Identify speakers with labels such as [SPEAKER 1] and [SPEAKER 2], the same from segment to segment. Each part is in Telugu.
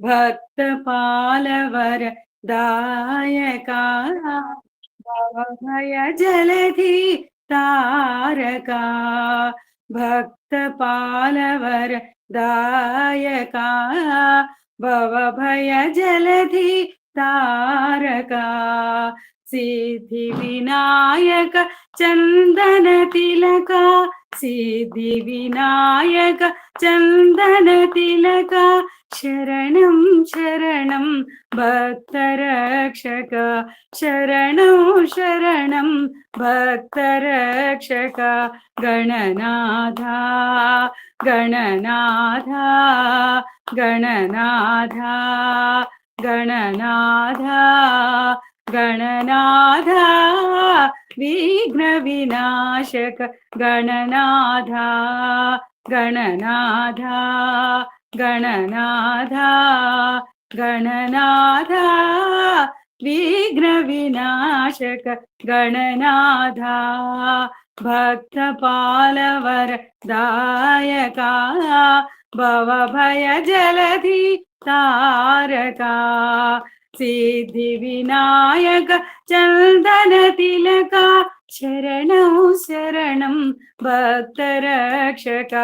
[SPEAKER 1] भक्त पालवर दायका भय जलधि तारका भक्त पालवर दायका भव भय जलधि तारका सिद्धि विनायक चंदन तिलका सिद्धि विनायक चंदन तिलका शरणं शरणं भक्तरक्षक शरणं शरणं भक्तरक्षक गणनाथा गणनाथा गणनाथा गणनाथा गणनाथा विघ्न विनाशक गणनाथा गणनाथा गणनाथा गणनाथा विघ्न विनाशक गणनाथा भक्त पालवर दायका भव भय जलधि तारका सिद्धि विनायक चंदन तिलका शरणं शरणं भक्तरक्षक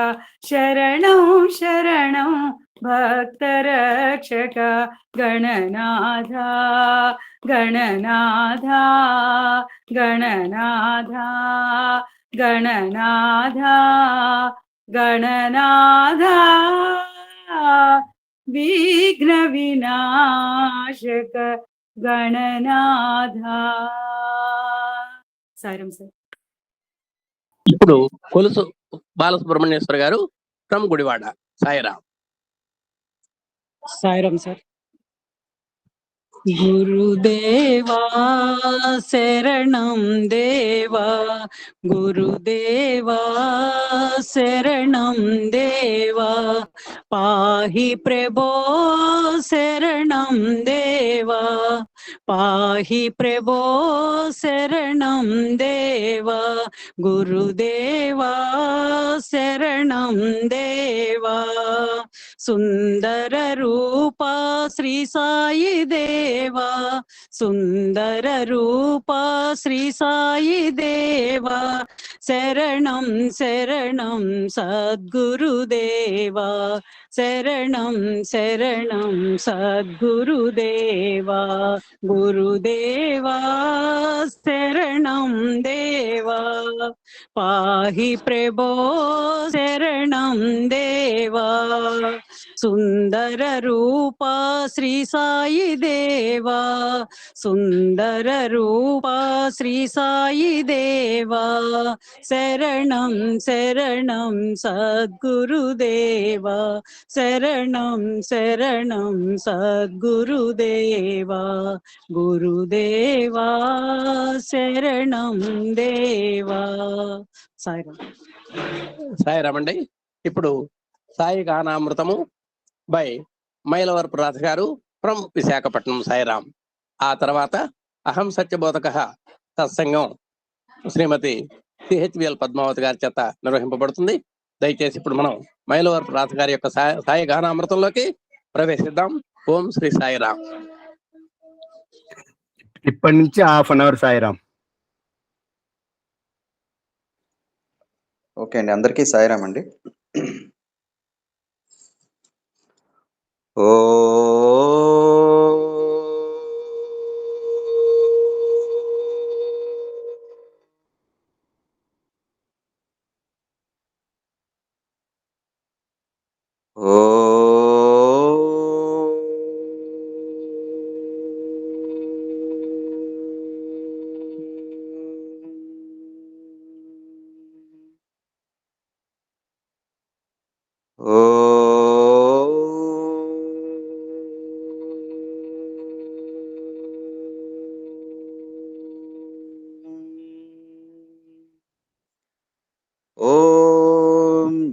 [SPEAKER 1] शरणं शरणं भक्तरक्षक गणनाथा गणनाथा गणनाथा गणनाथा गणनाथा विघ्न विनाशक गणनाथा సాయిరాం సార్.
[SPEAKER 2] ఇప్పుడు కొలుసు బాలసుబ్రహ్మణ్యేశ్వర గారు ఫ్రమ్ గుడివాడ. సాయిరాం.
[SPEAKER 1] సాయిరాం సార్. గురుదేవా శరణం దేవా గురుదేవా శరణం దేవా పాహి ప్రభో శరణం దేవా పాహి ప్రభో శరణం దేవా గురుదేవా శరణం దేవా సుందర రూపా శ్రీ సాయి దేవా సుందర రూపా శ్రీ సాయి దేవా శరణం శరణం సద్గురుదేవా శరణం శరణం సద్గురుదేవా గురుదేవా శరణం దేవా పాహి ప్రభో శరణం దేవా సుందర రూపా శ్రీ సాయి దేవా సుందర రూపా శ్రీ సాయి దేవా శరణం శరణం సద్గురుదేవా శరణం శరణం సద్గురుదేవా గురుదేవా శరణం దేవా. సాయిరాం.
[SPEAKER 2] సాయిరాం అండి. ఇప్పుడు సాయి గానామృతము బై మైలవరపు రాధ గారు ఫ్రమ్ విశాఖపట్నం. సాయిరాం. ఆ తర్వాత అహం సత్యబోధక సత్సంగం శ్రీమతి సిహెచ్విఎల్ పద్మావతి గారి చేత నిర్వహింపబడుతుంది. దయచేసి ఇప్పుడు మనం మైలవరపు రాధ గారి యొక్క సాయి గానామృతంలోకి ప్రవేశిద్దాం. ఓం శ్రీ సాయిరాం.
[SPEAKER 3] ఇప్పటి నుంచి half an hour Sairam.
[SPEAKER 4] Okay అండి, అందరికీ సాయిరాం అండి. ఓ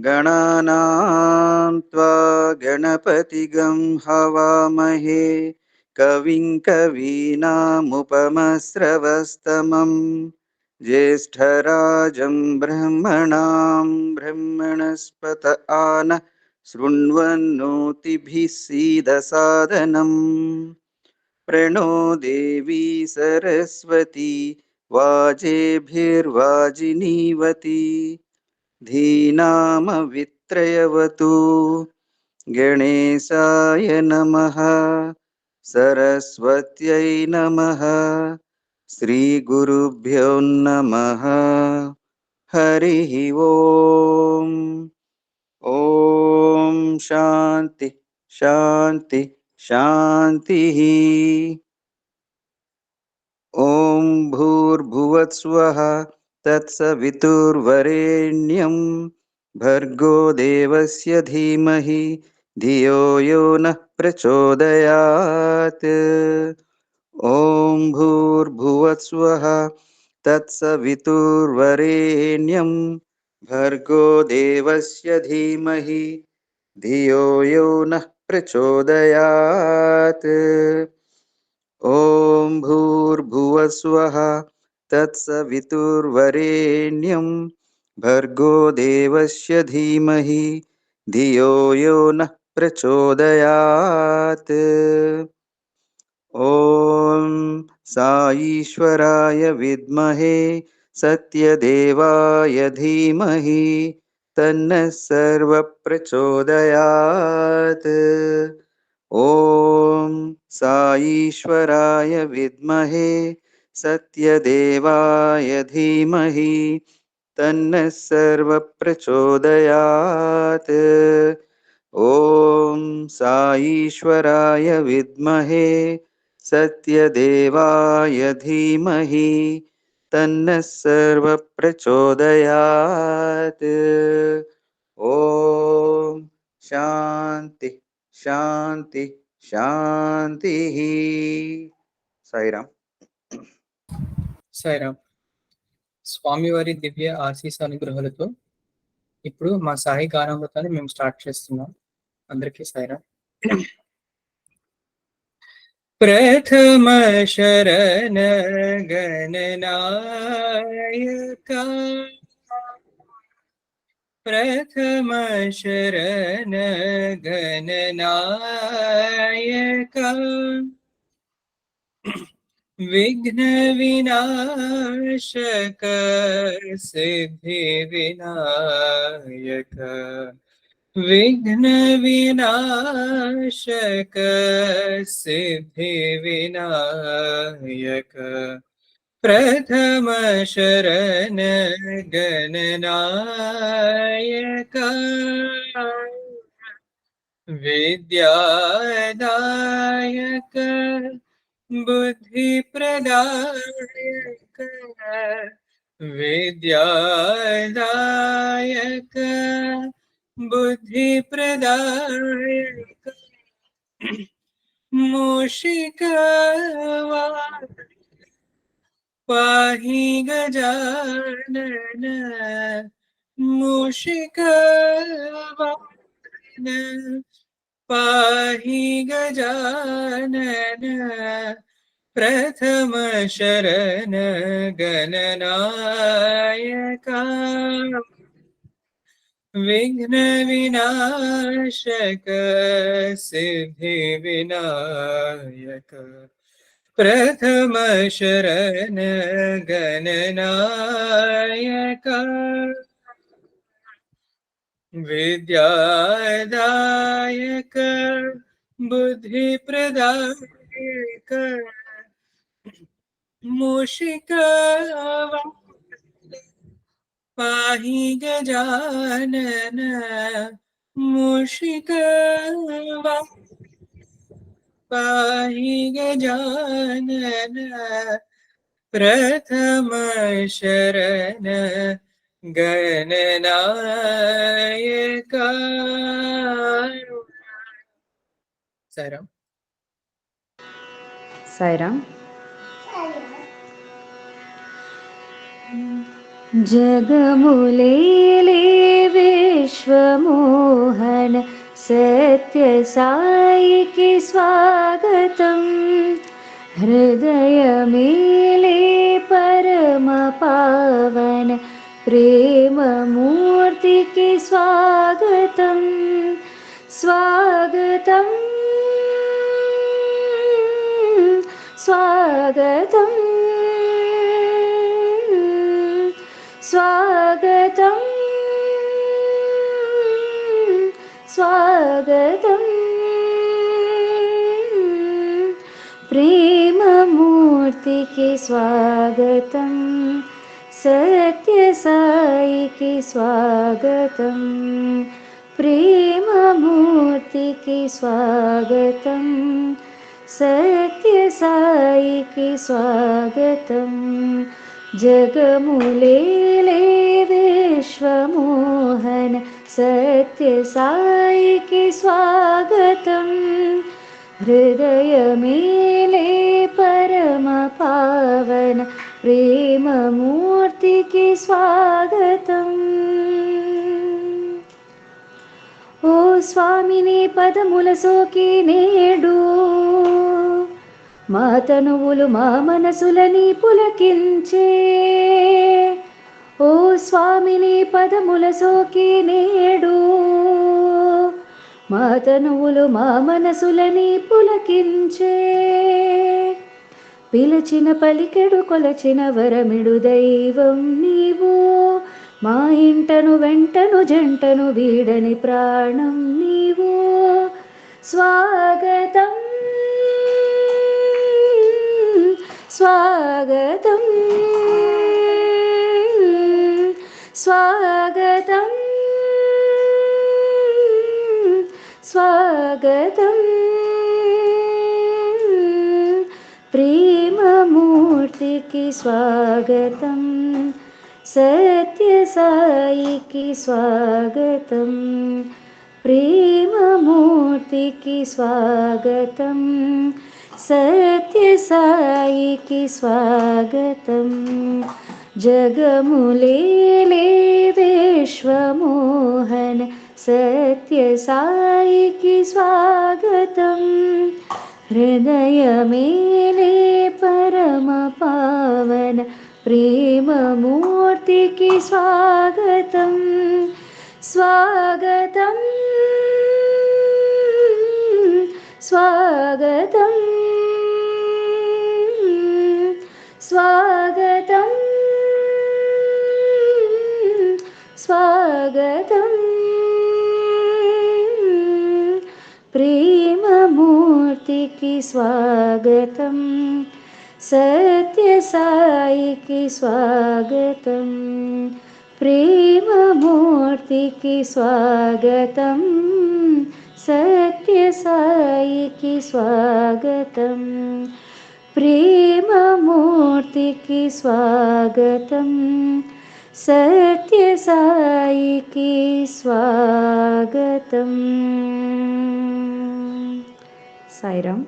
[SPEAKER 4] गणानां त्वा गणपतिगं हवामहे कविं कवीनामुपमस्रवस्तमं ज्येष्ठराजं ब्रह्मणां ब्रह्मणस्पत आन शृण्वन्नोतिभिः सीदसादनम् प्रणो देवी सरस्वती वाजेभिर्वाजिनीवती धीनामवित्रयवतु गणेशाय नमः सरस्वत्यै नमः श्रीगुरुभ्यो नमः हरिः ओम् ॐ शान्ति शान्ति शान्तिः ॐ भूर्भुवत्स्वः तत्सवितुर्वरेण्यं भर्गो देवस्य धीमहि धियो यो नः प्रचोदयात् ॐ भूर्भुवत्स्वः तत्सवितुर्वरेण्यं भर्गो देवस्य धीमहि धियो यो नः प्रचोदयात् ॐ भूर्भुवस्वः तत्सवितुर्वरेण्यं भर्गो देवस्य धीमहि धियो यो नः प्रचोदयात् ॐ साईश्वराय विद्महे सत्यदेवाय धीमहि तन्नः सर्वप्रचोदयात् ॐ साईश्वराय विद्महे सत्यदेवाय धीमहि तन्नः सर्वप्रचोदयात् ॐ साईश्वराय विद्महे सत्यदेवाय धीमहि तन्नः सर्वप्रचोदयात् ॐ शान्ति శాంతి శాంతి సాయిరామ్.
[SPEAKER 5] సాయిరామ్. స్వామివారి దివ్య ఆశీస్ అనుగ్రహాలతో ఇప్పుడు మా సాయి గానామృతాన్ని మేము స్టార్ట్ చేస్తున్నాం. అందరికీ సాయిరామ్. ప్రథమ శరణ గణనాయక ప్రథమ శరణ గణనాయక విఘ్న వినాశక సిద్ధి వినాయక విఘ్న వినాశక సిద్ధి వినాయక ప్రథమ శరణ గణనాయక విద్యాదాయక బుద్ధి ప్రదాయక విద్యాదాయక బుద్ధి ప్రదాయక మూషిక పాహి గజానన మూషిక పాహి గజానన ప్రథమ శరణ గణనాయక విఘ్న వినాశక సిద్ధి వినాయక ప్రథమ శరణ గణనాయక విద్యాదాయక బుద్ధి ప్రదాయక మూషిక పాహి గజానన మూషిక పాహి గజానన ప్రథమ శరణ గణనాయక. సాయిరామ్.
[SPEAKER 6] సాయిరామ్. జగములేలే విశ్వమోహన సత్య సాయికి స్వాగతం. హృదయమేలే పరమ పావన ప్రేమ మూర్తికి స్వాగతం. स्वागतं स्वागतं स्वागतं स्वागतं प्रेममूर्ति के स्वागतं सत्य साई के स्वागतं प्रेममूर्ति के स्वागतं सत्य साई के स्वागतं जगमुलेले विश्वमोहन सत्य साई के स्वागतं हृदय मेले परम पावन प्रेम मूर्ति के स्वागतम् ओ स्वामिनी पदमुल सोकी नेडू మా తనువులు మా మనసులని పులకించే ఓ స్వామిని పదముల సోకి నేడు మా తనువులు మా మనసులని పులకించే పిలచిన పలికెడు కొలచిన వరమిడు దైవం నీవు మా ఇంటను వెంటను జంటను వీడని ప్రాణం నీవు స్వాగతం स्वागतं स्वागतं स्वागतं प्रेममूर्ति की स्वागतं सत्य साई की स्वागतं प्रेममूर्ति की स्वागतं सत्य साई की स्वागतं जगमुलेले विश्वमोहन सत्य साई की स्वागतं हृदय मेले परम पावन प्रेम मूर्ति की स्वागतं स्वागतं स्वागतं स्वागतं स्वागतं प्रेममूर्ति की स्वागतं सत्य साई की स्वागतं प्रेममूर्ति की स्वागतं सत्य साई की स्वागतं प्रेममूर्ति की स्वागतं सत्य साई की स्वागतं साईराम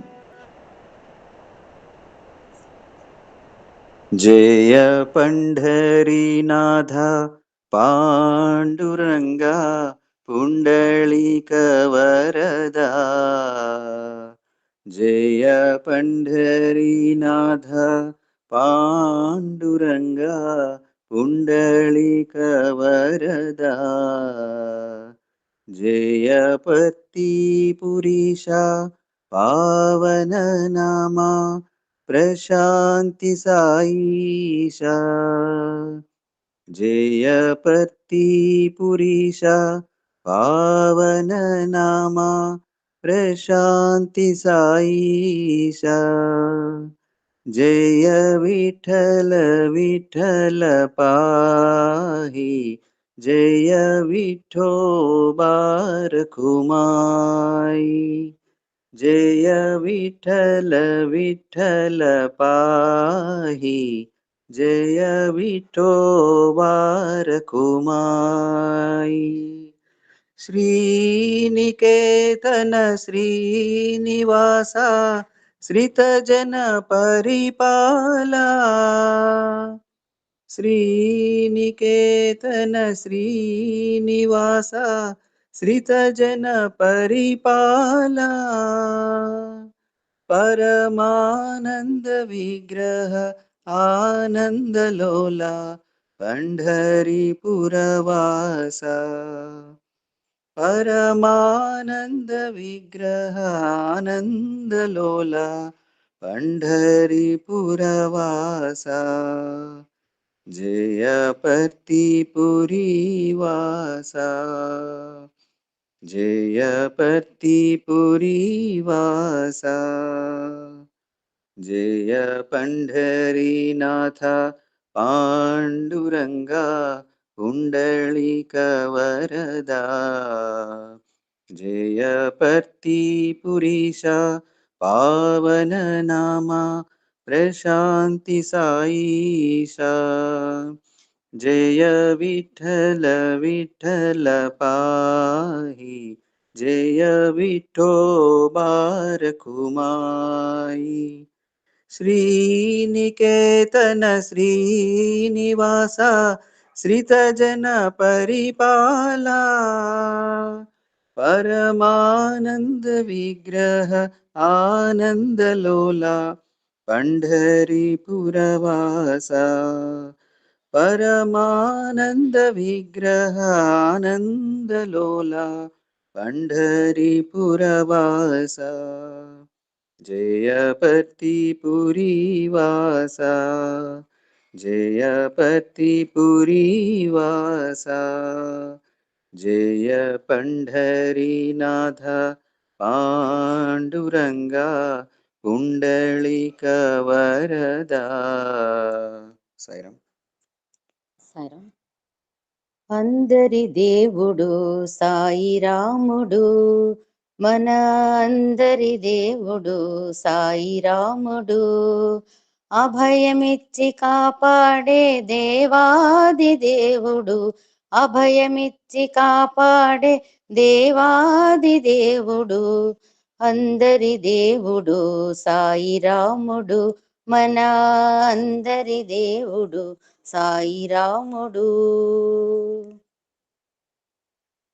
[SPEAKER 4] जय पंढरीनाथा पांडुरंगा पुंडलिकवरदा जय पंढरीनाथ पांडुरंगा पुंडलिकवरदा जय पत्तिपुरीशा पावननामा प्रशांति साईशा जय पत्तिपुरीशा पावननामा प्रशांति साईशा जय विठ्ठल विठ्ठल पाहि जय विठोबारखुमाई जय विठ्ठल विठ्ठल पाहि जय विठोबारखुमाई श्रीनिकेतन श्रीनिवासा श्रितजन परिपाला श्रीनिकेतन श्रीनिवासा श्रितजन परिपाला परमानंद विग्रह आनंदलोला पंढरीपुरवासा परमानन्द विग्रह आनन्दलोला पंढरीपुरवासा जय पर्तिपुरीवासा जय पर्तिपुरीवासा जय पंढरीनाथ पाण्डुरङ्गा पुण्डलिकवरदा जय पर्तिपुरीशा पावननामा प्रशान्ति साईशा जय विठ्ठल विठ्ठल पाहि जय विठोबारकुमाई श्रीनिकेतन श्रीनिवास श्रितजन परिपाला परमानंद विग्रह आनंदलोला पंढरीपुरवासा परमानंद विग्रह आनंदलोला पंढरीपुरवासा जय पर्तिपुरीवासा जय पर्तिपुरीवासा जय पंढरीनाथ पाण्डुरङ्गा पुण्डलिकवरदा साईराम
[SPEAKER 6] సాయిరామ్. అందరి దేవుడు సాయిరాముడు, మన అందరి దేవుడు సాయిరాముడు, అభయమిచ్చి కాపాడే దేవాది దేవుడు, అభయమిచ్చి కాపాడే దేవాది దేవుడు, అందరి దేవుడు సాయిరాముడు, మన అందరి దేవుడు సాయిరాముడు.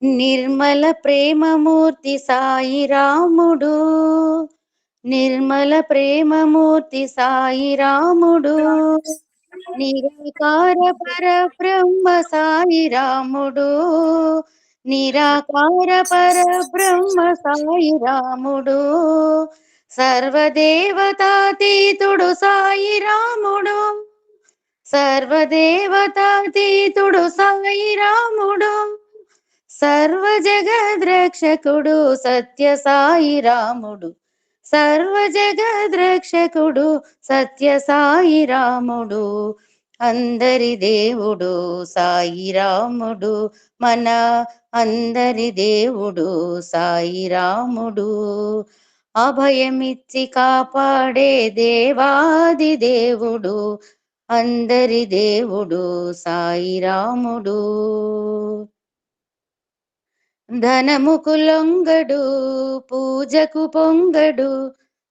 [SPEAKER 6] నిర్మల ప్రేమమూర్తి సాయిరాముడు, నిర్మల ప్రేమమూర్తి సాయిరాముడు, నిరాకార పరబ్రహ్మ సాయిరాముడు, నిరాకార పరబ్రహ్మ సాయిరాముడు, సర్వదేవతాతీతుడు సాయిరాముడు, సర్వదేవతాతీతుడు సాయిరాముడు, సర్వ జగద్రక్షకుడు సత్య సాయిరాముడు, సర్వ జగద్రక్షకుడు సత్య సాయిరాముడు, అందరి దేవుడు సాయిరాముడు, మన అందరి దేవుడు సాయిరాముడు, అభయమిచ్చి కాపాడే దేవాది దేవుడు, అందరి దేవుడు సాయిరాముడు. ధనముకు లొంగడు పూజకు పొంగడు,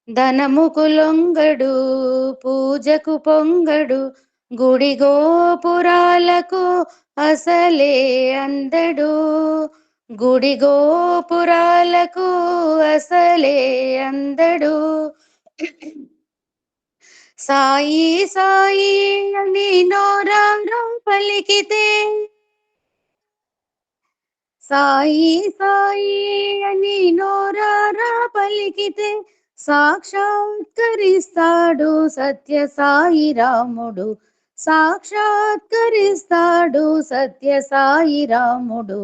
[SPEAKER 6] ధనముకు లొంగడు పూజకు పొంగడు, గుడి గోపురాలకు అసలే అందడు, గుడి గోపురాలకు అసలే అందడు, సాయి సాయి అని నోరారా పలికితే, సాయి సాయి అని నోరారా పలికితే సాక్షాత్కరిస్తాడు సత్య సాయి రాముడు, సాక్షాత్కరిస్తాడు సత్య సాయి రాముడు,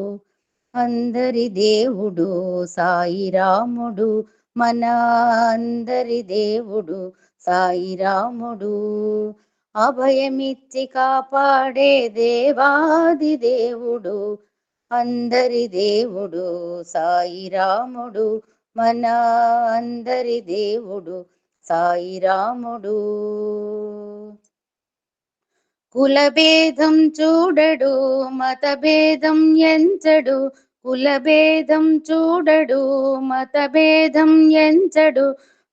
[SPEAKER 6] అందరి దేవుడు సాయిరాముడు, మన అందరి దేవుడు సాయిరాముడు, అభయమిచ్చి కాపాడే దేవాది దేవుడు, అందరి దేవుడు సాయిరాముడు, మన అందరి దేవుడు సాయిరాముడు. కులభేదం చూడడు మతభేదం ఎంచడు, కులభేదం చూడడు మతభేదం ఎంచడు,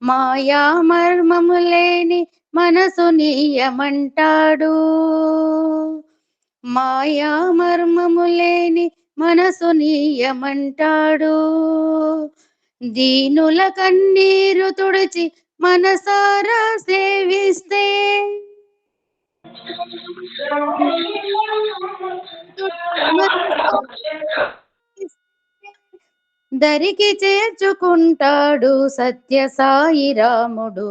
[SPEAKER 6] మాయా మర్మము లేని మనసు నీయమంటాడు, మాయా మర్మము లేని మనసు నీయమంటాడు, దీనుల కన్నీరు తుడిచి మనసారా సేవిస్తే, దరికి చేర్చుకుంటాడు సత్య సాయి రాముడు,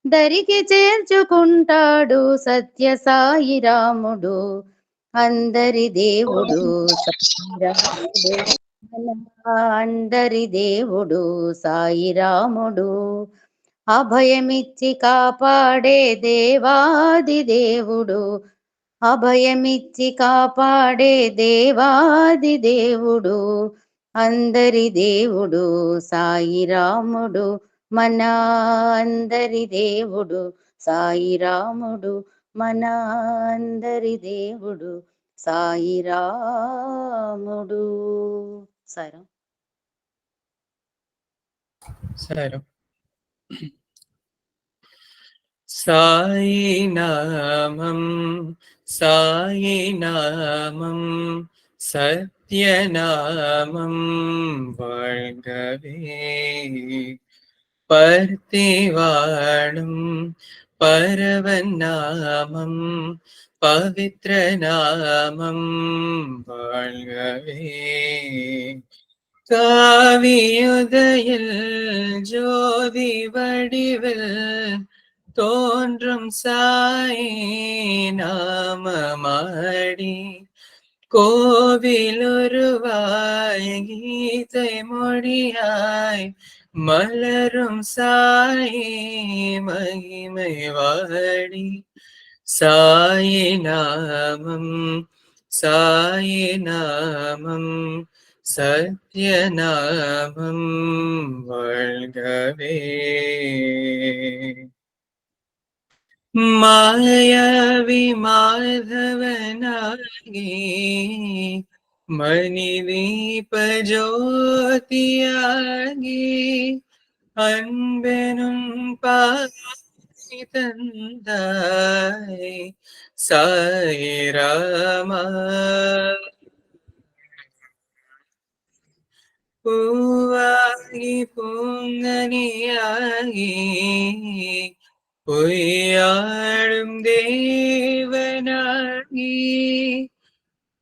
[SPEAKER 6] దరికి చేర్చుకుంటాడు సత్య సాయి రాముడు, అందరి దేవుడు సాయి రాముడు, అందరి దేవుడు సాయి రాముడు, అభయమిచ్చి కాపాడే దేవాది దేవుడు, అభయమిచ్చి కాపాడే దేవాది దేవుడు, అందరి దేవుడు సాయి రాముడు, మన అందరి దేవుడు సాయి రాముడు, మన అందరి దేవుడు సాయి రాముడు. సాయిరాం.
[SPEAKER 5] సాయిరాం. సాయి నామం సాయి నామం సత్యనామం வாழ்கவே, பர்த்திவாழும் பரவநாமம் பவித்ர நாமம் வாழ்கவே, காவியுதயில் ஜோதி வடிவில் தோன்றும் சாய் நாமமாடி, கோவிலுருவாய் கீதை மொழியாய் மலரும் சாய் மகிமை வாடி, சாயி நாமம் சாயி நாமம் சத்யநாமம் வாழ்கவே, மாயவி மாதவனாகி மணிதீப ஜோதியாகி, அன்பெனும் பாதை தந்தாய் சாய் ராமா, பூவாகி பூங்கனியாகி பொய்யாடும் தேவனாகி,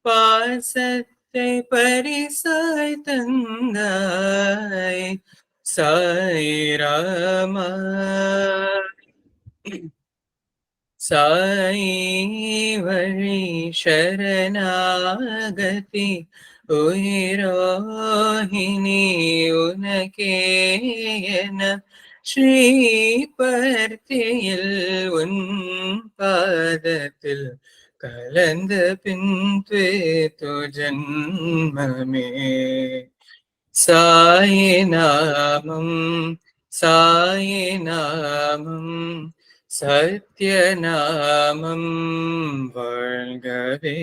[SPEAKER 5] பாசத்தை பரிசாய் தந்தாய் சாய் ராமா, சாய் வழி சரணாகதி உயிரோஹினி உனக்கே என ஸ்ரீபர்த்தியில் உன் பாதத்தில் கலந்த பின் துவேது ஜன்மமே, சாயி நாமம் சாயி நாமம் சத்யநாமம் வாழ்கவே,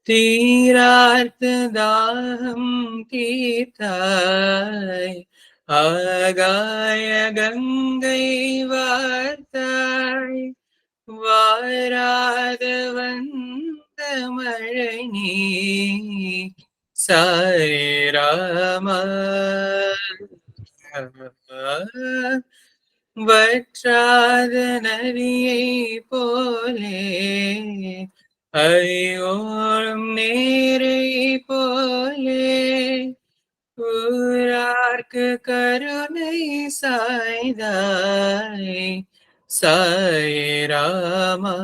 [SPEAKER 5] தீரார்த்த தாகம் தீர்த்தாய் ஆகாய கங்கை வார்த்தாய், வாராத வந்த மழை நீ சாய் ராமா, வற்றாத நதியை போலே ஐயோடும் நேரை போலே, ஊரார்க்கு கருணை சாய்தாய் சாய் ராமா,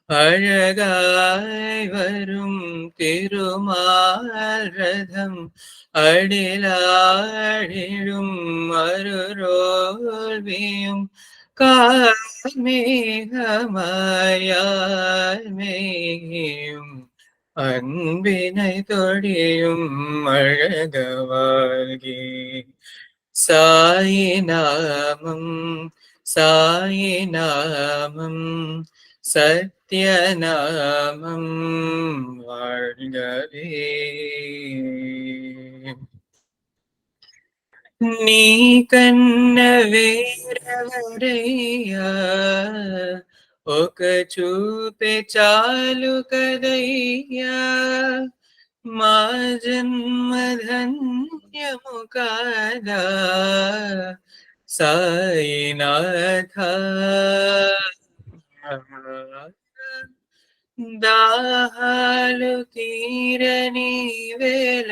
[SPEAKER 5] அழகாய் வரும் திருமால் ரதம் அடிலாடிடும் அருரோல்வியும், கார்மேகமாயால் மேயும் அன்பினை தொடியும் அழகவாழ்கே, சாயி நாமம் சாயி நாமம் சத்யநாமம் வாழ்கவே, நீ కన్న వేరవరయ్యా ఒక చూపే చాలు కదయ్యా, మా జన్మధన్యము కాదా సాయినాథ, దాహాలు తీరని వేళ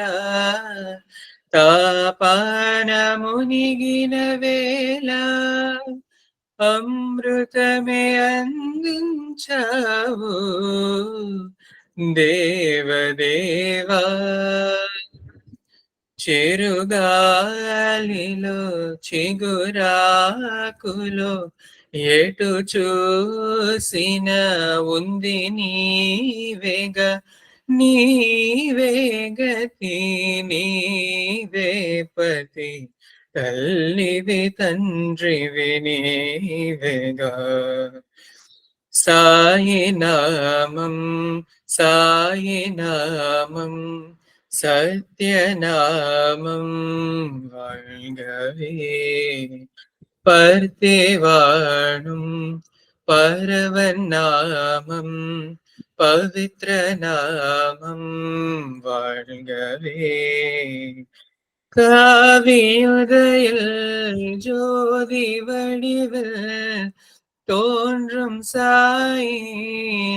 [SPEAKER 5] తాపాన మునిగిన వేళ అమృతమే అందించావు దేవదేవా. చెరుగాలిలో చిగురాకులో ఎటు చూసిన ఉంది నీవేగా, నీవేగతి నీవే పతి, తల్లివి తండ్రివి నీవేగా. సాయి నామం సాయి నామం సత్యనామం வாழ்கவே. பர்த்தேவாழும் பரவன் நாமம் பவித்ர நாமம் வாழ்கவே. காவியுதயில் ஜோதி வடிவில் தோன்றும் சாய்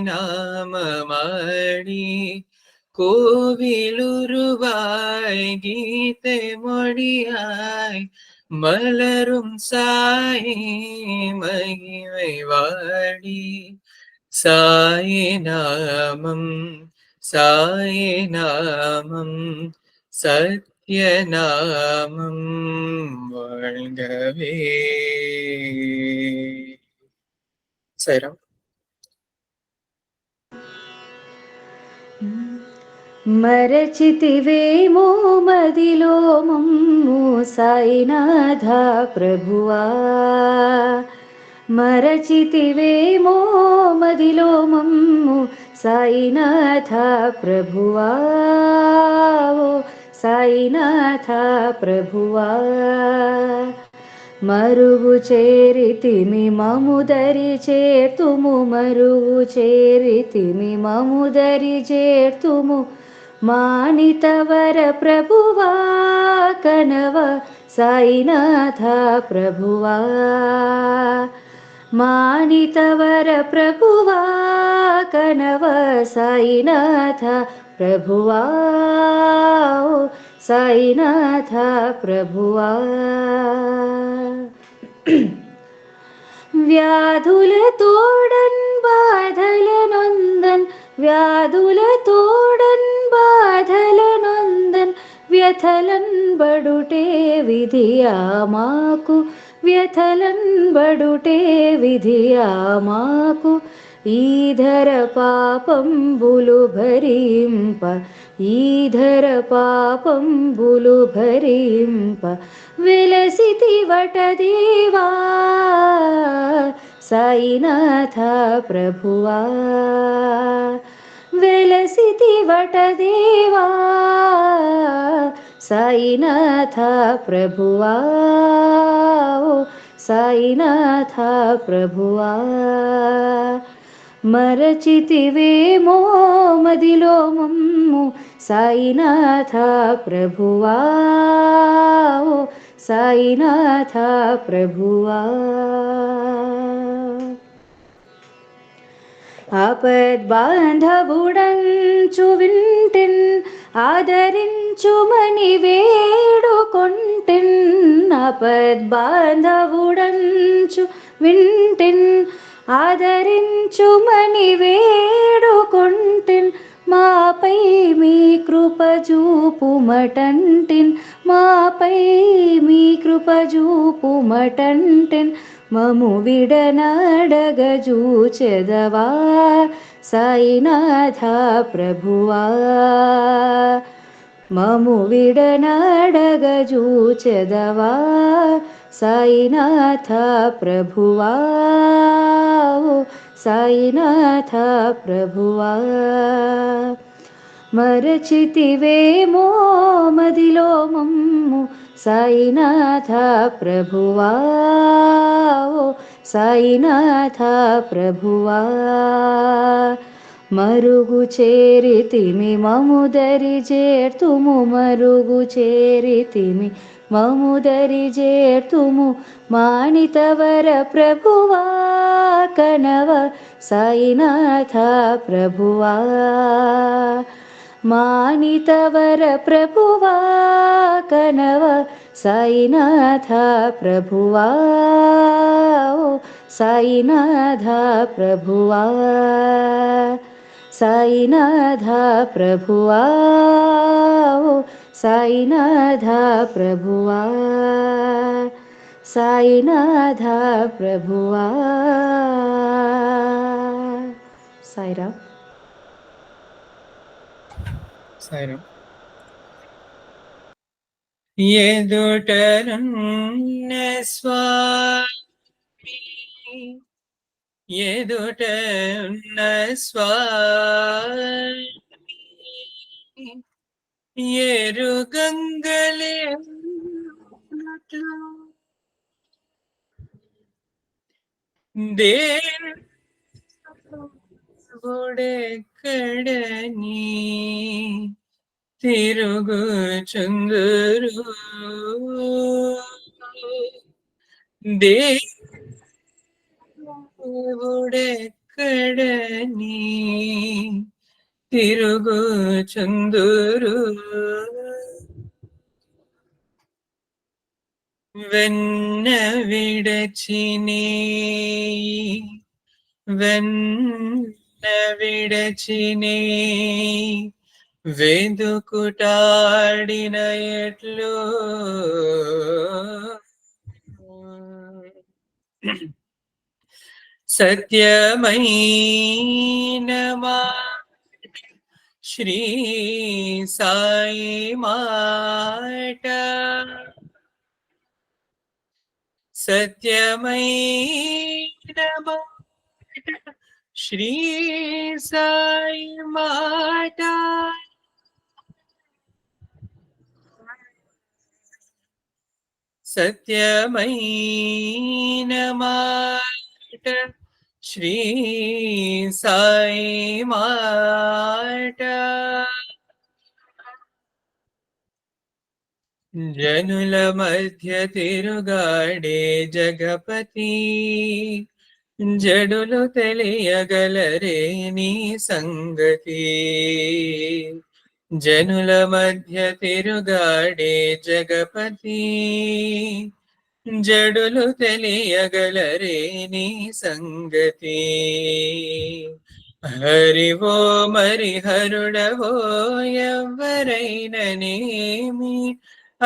[SPEAKER 5] நாமமாடி கோவிலுருவாய் கீதை மொழியாய் மலரும் சாய் மகிமை வாடி. சாய் நாமம் சாய் நாமம் சத்யநாமம் வாழ்கவே. சைராம்.
[SPEAKER 6] మరచితివేమో మదిలో మమ్ము సాయినాథ ప్రభువా, మరచితివేమో మదిలో మమ్ము సాయినాథ ప్రభువా, ఓ సాయినాథ ప్రభువా. మరుగు చేరితిమి మముదరి చేర్తుము, మరుగు చేరితిమి మముదరి చేర్తుము మానితవర ప్రభువా కనవ సాయినాథ ప్రభువా. మానితవర ప్రభువా కనవ సాయినాథ ప్రభువా, ఓ సాయినాథ ప్రభువా. వ్యాధుల తోడన్ బాధల నొందన్, వ్యాధుల తోడన్ బాధల నొందన్ వ్యథలన్ బడుటే విధియా మాకు, వ్యథలన్ బడుటే విధియా మాకు. ఈధర పాపంబులు భరింప, ఈధర పాపంబులు భరింప వెలసితి వటదేవా సాయినాథ ప్రభువా. వెలసితి వటదేవా సాయినాథ ప్రభువా, ఓ సాయినాథ ప్రభువా. మరచితివేమో మదిలో మమ్ము సాయినాథ ప్రభువా, ఓ సాయినాథ ప్రభువా. ఆపద్బాంధవుడంచు వింటిన్ ఆదరించుమని వేడుకొంటిన్, ఆపద్బాంధవుడంచు వింటిన్ ఆదరించుమని వేడుకొంటిన్. మాపై మీ కృప చూపుమటంటిన్, మాపై మీ కృప చూపుమటంటిన్. మము విడనాడగజూచెదవా సాయినాథ ప్రభువా. మము విడనాడగజూచెదవా సాయినాథ ప్రభువా, ఓ సాయినాథ ప్రభువా. మరచితివేమో మదిలో మమ్ము సాయినాథ ప్రభువా, ఓ సాయినాథ ప్రభువా. మరుగు చేరితిమి మముదరి చేర్తుము, మరుగు చేరితిమి మముదరి చేర్తుము మాణితవర ప్రభువా కనవ సాయినాథ ప్రభువా మాణితవర ప్రభువా కనవ సాయినాథ ప్రభువా ఓ సాయినాథ ప్రభువా సాయినాథ ప్రభువా ఓ సాయినాథ ప్రభువా సాయినాథ ప్రభువా సాయిరామ్
[SPEAKER 5] సాయిరామ్. ఎదుటనున్న స్వామి ఎదుటనున్న స్వామి ఎరుగంగలేనట్లు దేవుడెక్కడని తిరుగుచుందురు దేవుడెక్కడని తిరుగుచుందురు వెన్న విడచినే వెన్న విడచినే వెదుకుటాడిన ఎట్లు సత్యమైన మాట శ్రీ సాయి మాట సత్యమైన మాట శ్రీ సాయి మాట సత్యమైన మాట శ్రీ సాయి మాట జనుల మధ్య తిరుగాడే జగపతి జడులు తెలియగలరే నీ సంగతి జనుల మధ్య తిరుగాడే జగపతి జడులు తెలియగలరే నీ సంగతి హరివో మరి హరుడవో ఎవరైననేమి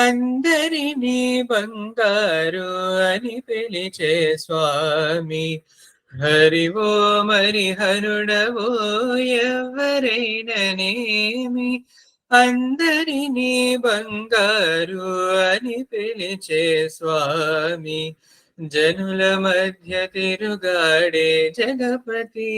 [SPEAKER 5] అందరినీ బంగారు అని పిలిచే స్వామి హరివో మరి హరుడవో ఎవరైననేమి అందరినీ బంగారు అని పిలిచే స్వామి జనుల మధ్య తిరుగాడే జగపతి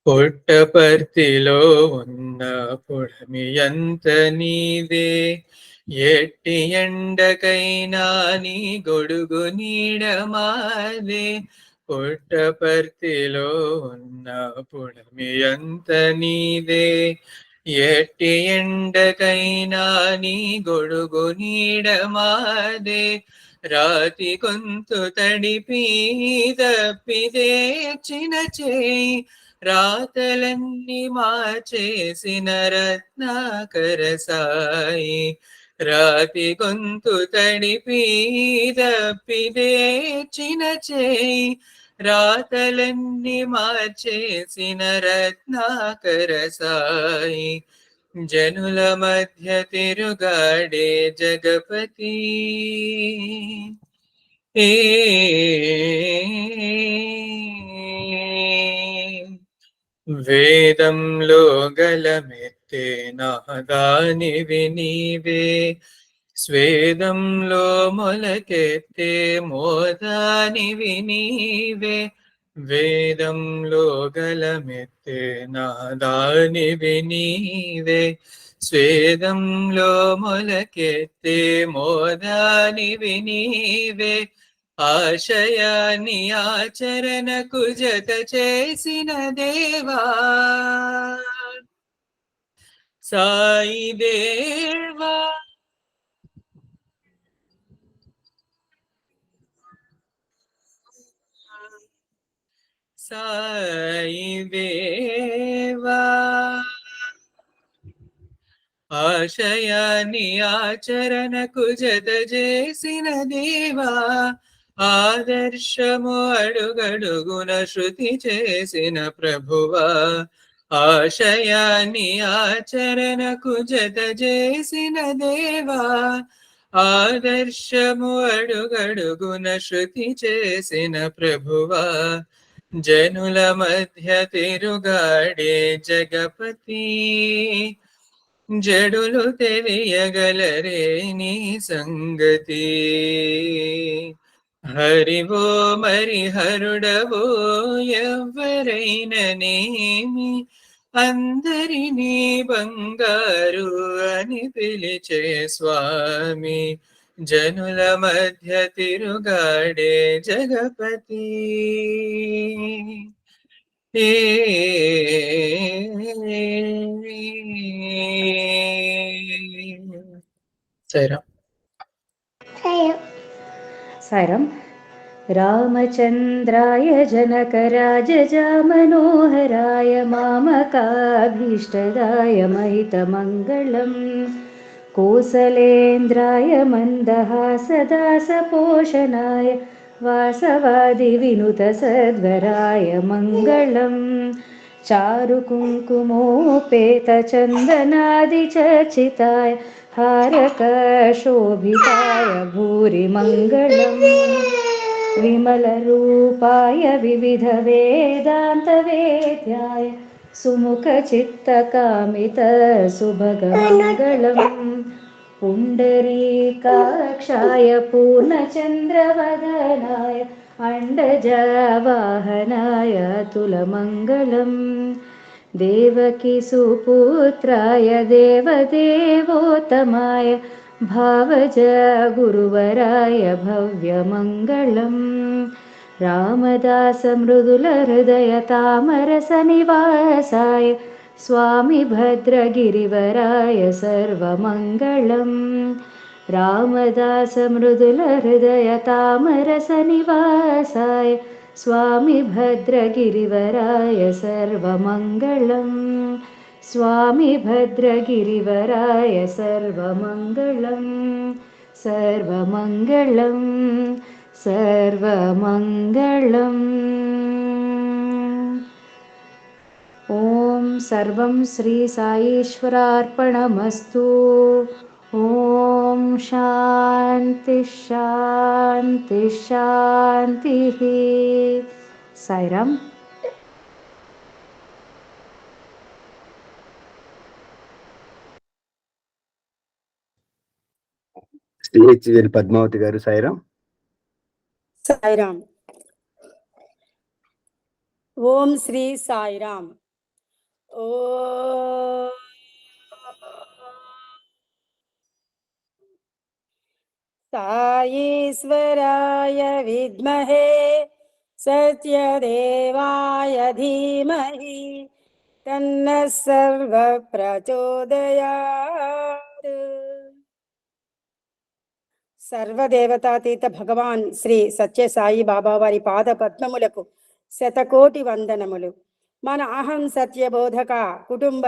[SPEAKER 5] పుట్టపర్తిలో ఉన్న పుడమి ఎంత నీదే ఎట్టి ఎండకైనా నీ గొడుగు నీడమాదే పుట్టపర్తిలో ఉన్న పుడమి ఎంత నీదే ఎట్టి ఎండకైనా నీ గొడుగు నీడమాదే రాతి గొంతు తడిపి తప్పిదేచిన చేయి రాతలన్నీ మార్చేసిన రత్నాకర సాయి రాతి గొంతు తడిపి తప్పిదేచిన చేయి రాతలన్నీ మార్చేసిన రత్నాకర సాయి జనుల మధ్య తిరుగాడే జగపతి వేదంలో గలమెత్తే నాదానివి నీవే స్వేదంలో మొలకెత్తే మోదానివి నీవే వేదంలో గలమెత్తే నాదానివి నీవే స్వేదంలో మొలకెత్తే మోదానివి నీవే ఆశయాన్ని ఆచరణకు జత చేసిన దేవా సాయి దేవా సాయి దేవా ఆశయాన్ని ఆచరణకు జత చేసిన దేవా ఆదర్శము అడుగడుగున శృతి చేసిన ప్రభువా ఆశయాన్ని ఆచరణకు జత చేసిన దేవా ఆదర్శము అడుగడుగున శృతి చేసిన ప్రభువా జనుల మధ్య తిరుగాడే జగపతి జడులు తెలియగలరే నీ సంగతి హరివో మరి హరుడవో ఎవరైననేమి అందరినీ బంగారు అని పిలిచే స్వామి జనుల మధ్య తిరుగాడే జగపతి
[SPEAKER 6] సాయిరామ్. రామచంద్రాయ జనకరాజామనోహరాయ మామకాభీష్టదాయ మహితమంగళం కోసలేంద్రాయ మందహాసదాసపోషణాయ వాసవాది వినుత సద్వరాయ మంగళం చారుకుంకుమోపేత చందనాది చర్చితాయ హారకశోభితాయ భూరి మంగళం విమలరూపాయ వివిధ వేదాంత వేద్యాయ సుముఖ చిత్తకామిత సుభగమంగళం పుండరీకాక్షాయ పూర్ణచంద్రవదనాయ అండజవాహనాయ అతులమంగళం దేవకి సుపుత్రాయ దేవదేవోత్తమాయ భావజ గురువరాయ భవ్యమంగళం రామదాస మృదుల హృదయ తామరస నివాసాయ స్వామి భద్రగిరివరాయ సర్వమంగళం రామదాస మృదుల హృదయ తామరస నివాసాయ స్వామి భద్రగిరివరాయ సర్వమంగళం స్వామి భద్రగిరివరాయ సర్వమంగళం సర్వమంగళం సర్వమంగళం. ఓం సర్వం శ్రీ సాయీశ్వరార్పణమస్తు. ఓం శాంతి శాంతి శాంతి. సాయిరామ్.
[SPEAKER 3] సిహెచ్ఎల్ పద్మావతి గారు సాయిరామ్.
[SPEAKER 7] సాయిరామ్. ఓం శ్రీ సాయిరామ్. ఓ సాయీశ్వరాయ విద్మహే సత్యదేవాయ ధీమహి తన్నః సర్వ ప్రచోదయాత్. సర్వదేవతాతీత భగవాన్ శ్రీ సత్యసాయి బాబా వారి పాద పద్మములకు శతకోటి వందనములు. మన అహం సత్యబోధక కుటుంబ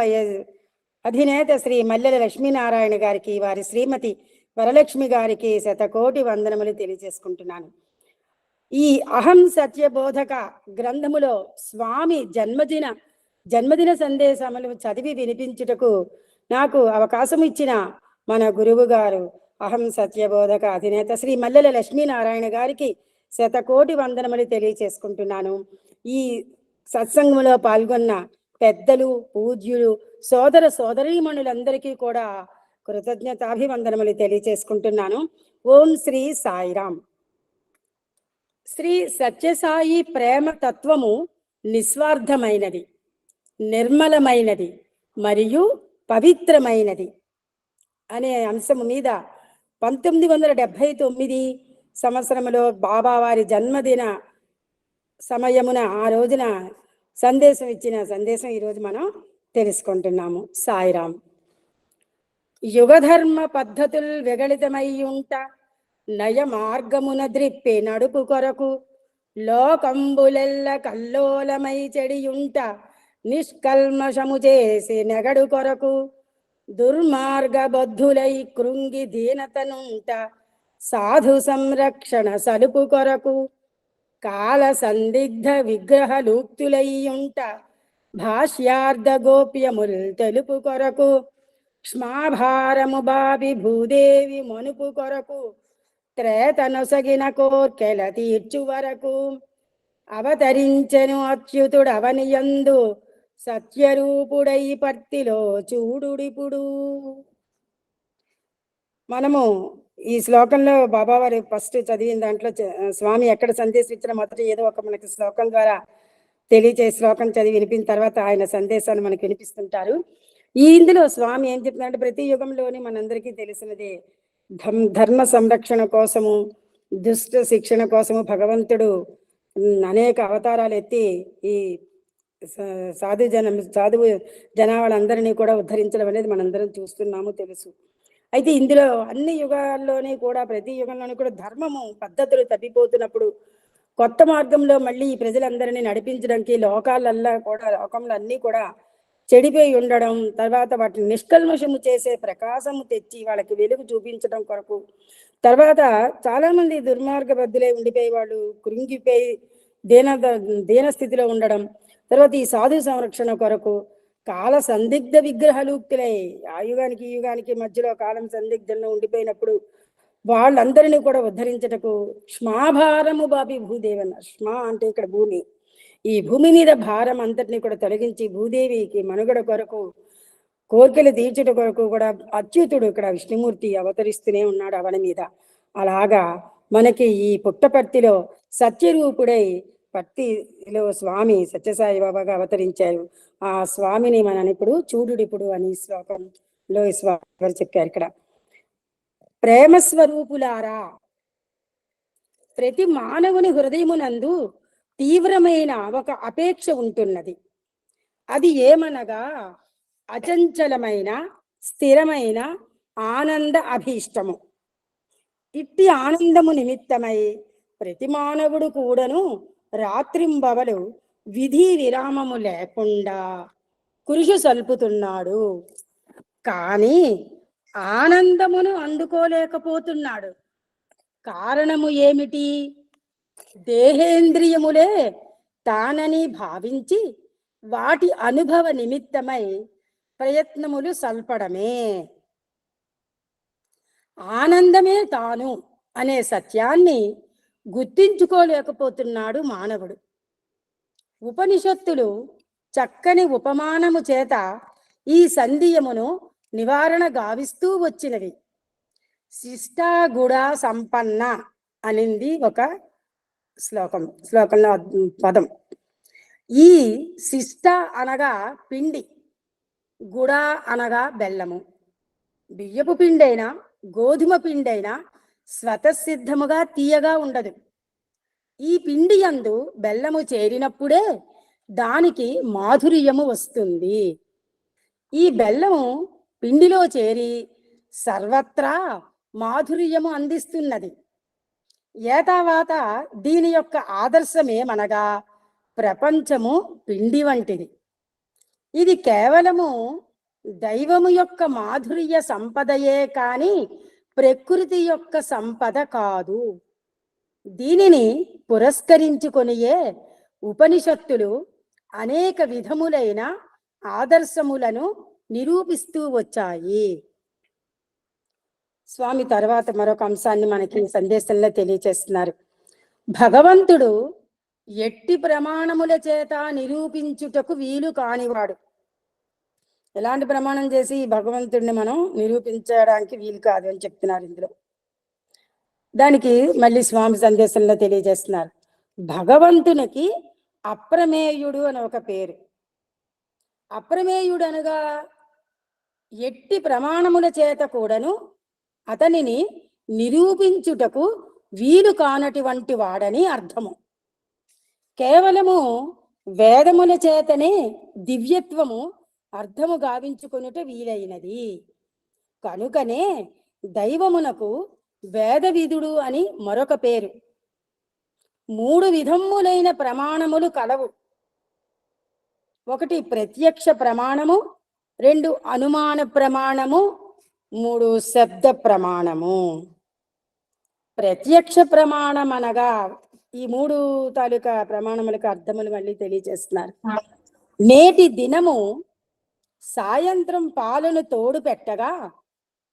[SPEAKER 7] అధినేత శ్రీ మల్లెల లక్ష్మీనారాయణ గారికి, వారి శ్రీమతి వరలక్ష్మి గారికి శతకోటి వందనములు తెలియజేసుకుంటున్నాను. ఈ అహం సత్యబోధక గ్రంథములో స్వామి జన్మదిన సందేశములు చదివి వినిపించుటకు నాకు అవకాశం ఇచ్చిన మన గురువు గారు అహం సత్యబోధక అధినేత శ్రీ మల్లెల లక్ష్మీనారాయణ గారికి శతకోటి వందనములు తెలియచేసుకుంటున్నాను. ఈ సత్సంగంలో పాల్గొన్న పెద్దలు, పూజ్యులు, సోదర సోదరీమణులందరికీ కూడా కృతజ్ఞతాభివందనములు తెలియచేసుకుంటున్నాను. ఓం శ్రీ సాయిరామ్. శ్రీ సత్యసాయి ప్రేమ తత్వము నిస్వార్థమైనది, నిర్మలమైనది మరియు పవిత్రమైనది అనే అంశము మీద 1979 సంవత్సరంలో బాబావారి జన్మదిన సమయమున ఆ రోజున సందేశం ఇచ్చిన సందేశం ఈరోజు మనం తెలుసుకుంటున్నాము. సాయిరాం. యుగధర్మ పద్ధతులు వెగళితమై ఉంట నయ మార్గమున ద్రిప్పే నడుపు కొరకు లోకంబులెల్ల కల్లోలమై చెడియుంట నిష్కల్మషము చేసి నెగడు కొరకు దుర్మార్గ బద్ధులై కృంగి దీనతనుంట సాధు సంరక్షణ సలుపు కొరకు కాల సందిగ్ధ విగ్రహలూక్తులయ్యుంట భాష్యార్థ గోప్యముల్ తెలుపు కొరకు క్ష్మాభారము బాబి భూదేవి మనుపు కొరకు త్రేతనొసగిన కోర్కెల తీర్చు వరకు అవతరించెను అచ్యుతుడు అవనియందు సత్యరూపుడై పర్తిలో చూడుడిపుడు. మనము ఈ శ్లోకంలో బాబావారి ఫస్ట్ చదివిన దాంట్లో స్వామి ఎక్కడ సందేశం ఇచ్చిన మొదటి ఏదో ఒక మనకి శ్లోకం ద్వారా తెలియచే శ్లోకం చదివి వినిపిన తర్వాత ఆయన సందేశాన్ని మనకు వినిపిస్తుంటారు. ఇందులో స్వామి ఏం చెప్తున్నారంటే, ప్రతి యుగంలోని మనందరికీ తెలిసినదే ధర్మ సంరక్షణ కోసము, దుష్ట శిక్షణ కోసము భగవంతుడు అనేక అవతారాలు ఎత్తి ఈ సాధు జనావాళ్ళందరినీ కూడా ఉద్ధరించడం అనేది మనందరం చూస్తున్నాము, తెలుసు. అయితే ఇందులో అన్ని యుగాల్లోని కూడా ప్రతి యుగంలోని కూడా ధర్మము పద్ధతులు తప్పిపోతున్నప్పుడు కొత్త మార్గంలో మళ్ళీ ఈ ప్రజలందరినీ నడిపించడానికి లోకంలో అన్నీ కూడా చెడిపోయి ఉండడం, తర్వాత వాటిని నిష్కల్మషము చేసే ప్రకాశము తెచ్చి వాళ్ళకి వెలుగు చూపించడం కొరకు, తర్వాత చాలా మంది దుర్మార్గబద్ధులై ఉండిపోయి వాళ్ళు కృంగిపోయి దీన స్థితిలో ఉండడం, తర్వాత ఈ సాధు సంరక్షణ కొరకు కాల సందిగ్ధ విగ్రహలూక్తులై ఆ యుగానికి ఈ యుగానికి మధ్యలో కాలం సందిగ్ధంలో ఉండిపోయినప్పుడు వాళ్ళందరినీ కూడా ఉద్ధరించటకు క్షమాభారము బాబి భూదేవన్న. క్షమా అంటే ఇక్కడ భూమి, ఈ భూమి మీద భారం అంతటిని కూడా తొలగించి భూదేవికి మనుగడ కొరకు కోరికలు తీర్చుట కొరకు కూడా అచ్యుతుడు ఇక్కడ విష్ణుమూర్తి అవతరిస్తూనే ఉన్నాడు అవని మీద. అలాగా మనకి ఈ పుట్టపర్తిలో సత్యరూపుడై పర్తిలో స్వామి సత్యసాయి బాబాగా అవతరించారు. ఆ స్వామిని మనం ఇప్పుడు చూడుడిప్పుడు అని శ్లోకంలో స్వామి చెప్పారు. ఇక్కడ ప్రేమ స్వరూపులారా, ప్రతి మానవుని హృదయమునందు తీవ్రమైన ఒక అపేక్ష ఉంటున్నది. అది ఏమనగా అచంచలమైన స్థిరమైన ఆనంద అభీష్టము. ఇట్టి ఆనందము నిమిత్తమై ప్రతి మానవుడు కూడాను రాత్రింబవలు విధి విరామము లేకుండా కృషి సల్పుతున్నాడు. కానీ ఆనందమును అందుకోలేకపోతున్నాడు. కారణము ఏమిటి? దేహేంద్రియములే తానని భావించి వాటి అనుభవ నిమిత్తమై ప్రయత్నములు సల్పడమే. ఆనందమే తాను అనే సత్యాన్ని గుర్తించుకోలేకపోతున్నాడు మానవుడు. ఉపనిషత్తులు చక్కని ఉపమానము చేత ఈ సందేహమును నివారణ గావిస్తూ వచ్చినవి. శిష్టాగుణ సంపన్న అనింది ఒక శ్లోకంలో పదం. ఈ శిష్ట అనగా పిండి, గుడ అనగా బెల్లము. బియ్యపు పిండైనా గోధుమ పిండైనా స్వతసిద్ధముగా తీయగా ఉండదు. ఈ పిండి యందు బెల్లము చేరినప్పుడే దానికి మాధుర్యము వస్తుంది. ఈ బెల్లము పిండిలో చేరి సర్వత్రా మాధుర్యము అందిస్తున్నది. ఏతావాత దీని యొక్క ఆదర్శమేమనగా ప్రపంచము పిండి వంటిది. ఇది కేవలము దైవము యొక్క మాధుర్య సంపదయే కాని ప్రకృతి యొక్క సంపద కాదు. దీనిని పురస్కరించుకొనియే ఉపనిషత్తులు అనేక విధములైన ఆదర్శములను నిరూపిస్తూ వచ్చాయి. స్వామి తర్వాత మరొక అంశాన్ని మనకి సందేశంలో తెలియచేస్తున్నారు. భగవంతుడు ఎట్టి ప్రమాణముల చేత నిరూపించుటకు వీలు కానివాడు. ఎలాంటి ప్రమాణం చేసి భగవంతుడిని మనం నిరూపించడానికి వీలు కాదు అని చెప్తున్నారు ఇందులో. దానికి మళ్ళీ స్వామి సందేశంలో తెలియజేస్తున్నారు. భగవంతునికి అప్రమేయుడు అని ఒక పేరు. అప్రమేయుడు అనగా ఎట్టి ప్రమాణముల చేత కూడాను అతనిని నిరూపించుటకు వీలు కానటువంటి వాడని అర్థము. కేవలము వేదముల చేతనే దివ్యత్వము అర్థము గావించుకొనుట వీలైనది. కనుకనే దైవమునకు వేదవిధుడు అని మరొక పేరు. 3 విధములైన ప్రమాణములు కలవు. 1 ప్రత్యక్ష ప్రమాణము, 2 అనుమాన ప్రమాణము, 3 శబ్ద ప్రమాణము. ప్రత్యక్ష ప్రమాణం అనగా ఈ 3 తాలూకా ప్రమాణములకు అర్థములు మళ్ళీ తెలియజేస్తున్నారు. నేటి దినము సాయంత్రం పాలను తోడు పెట్టగా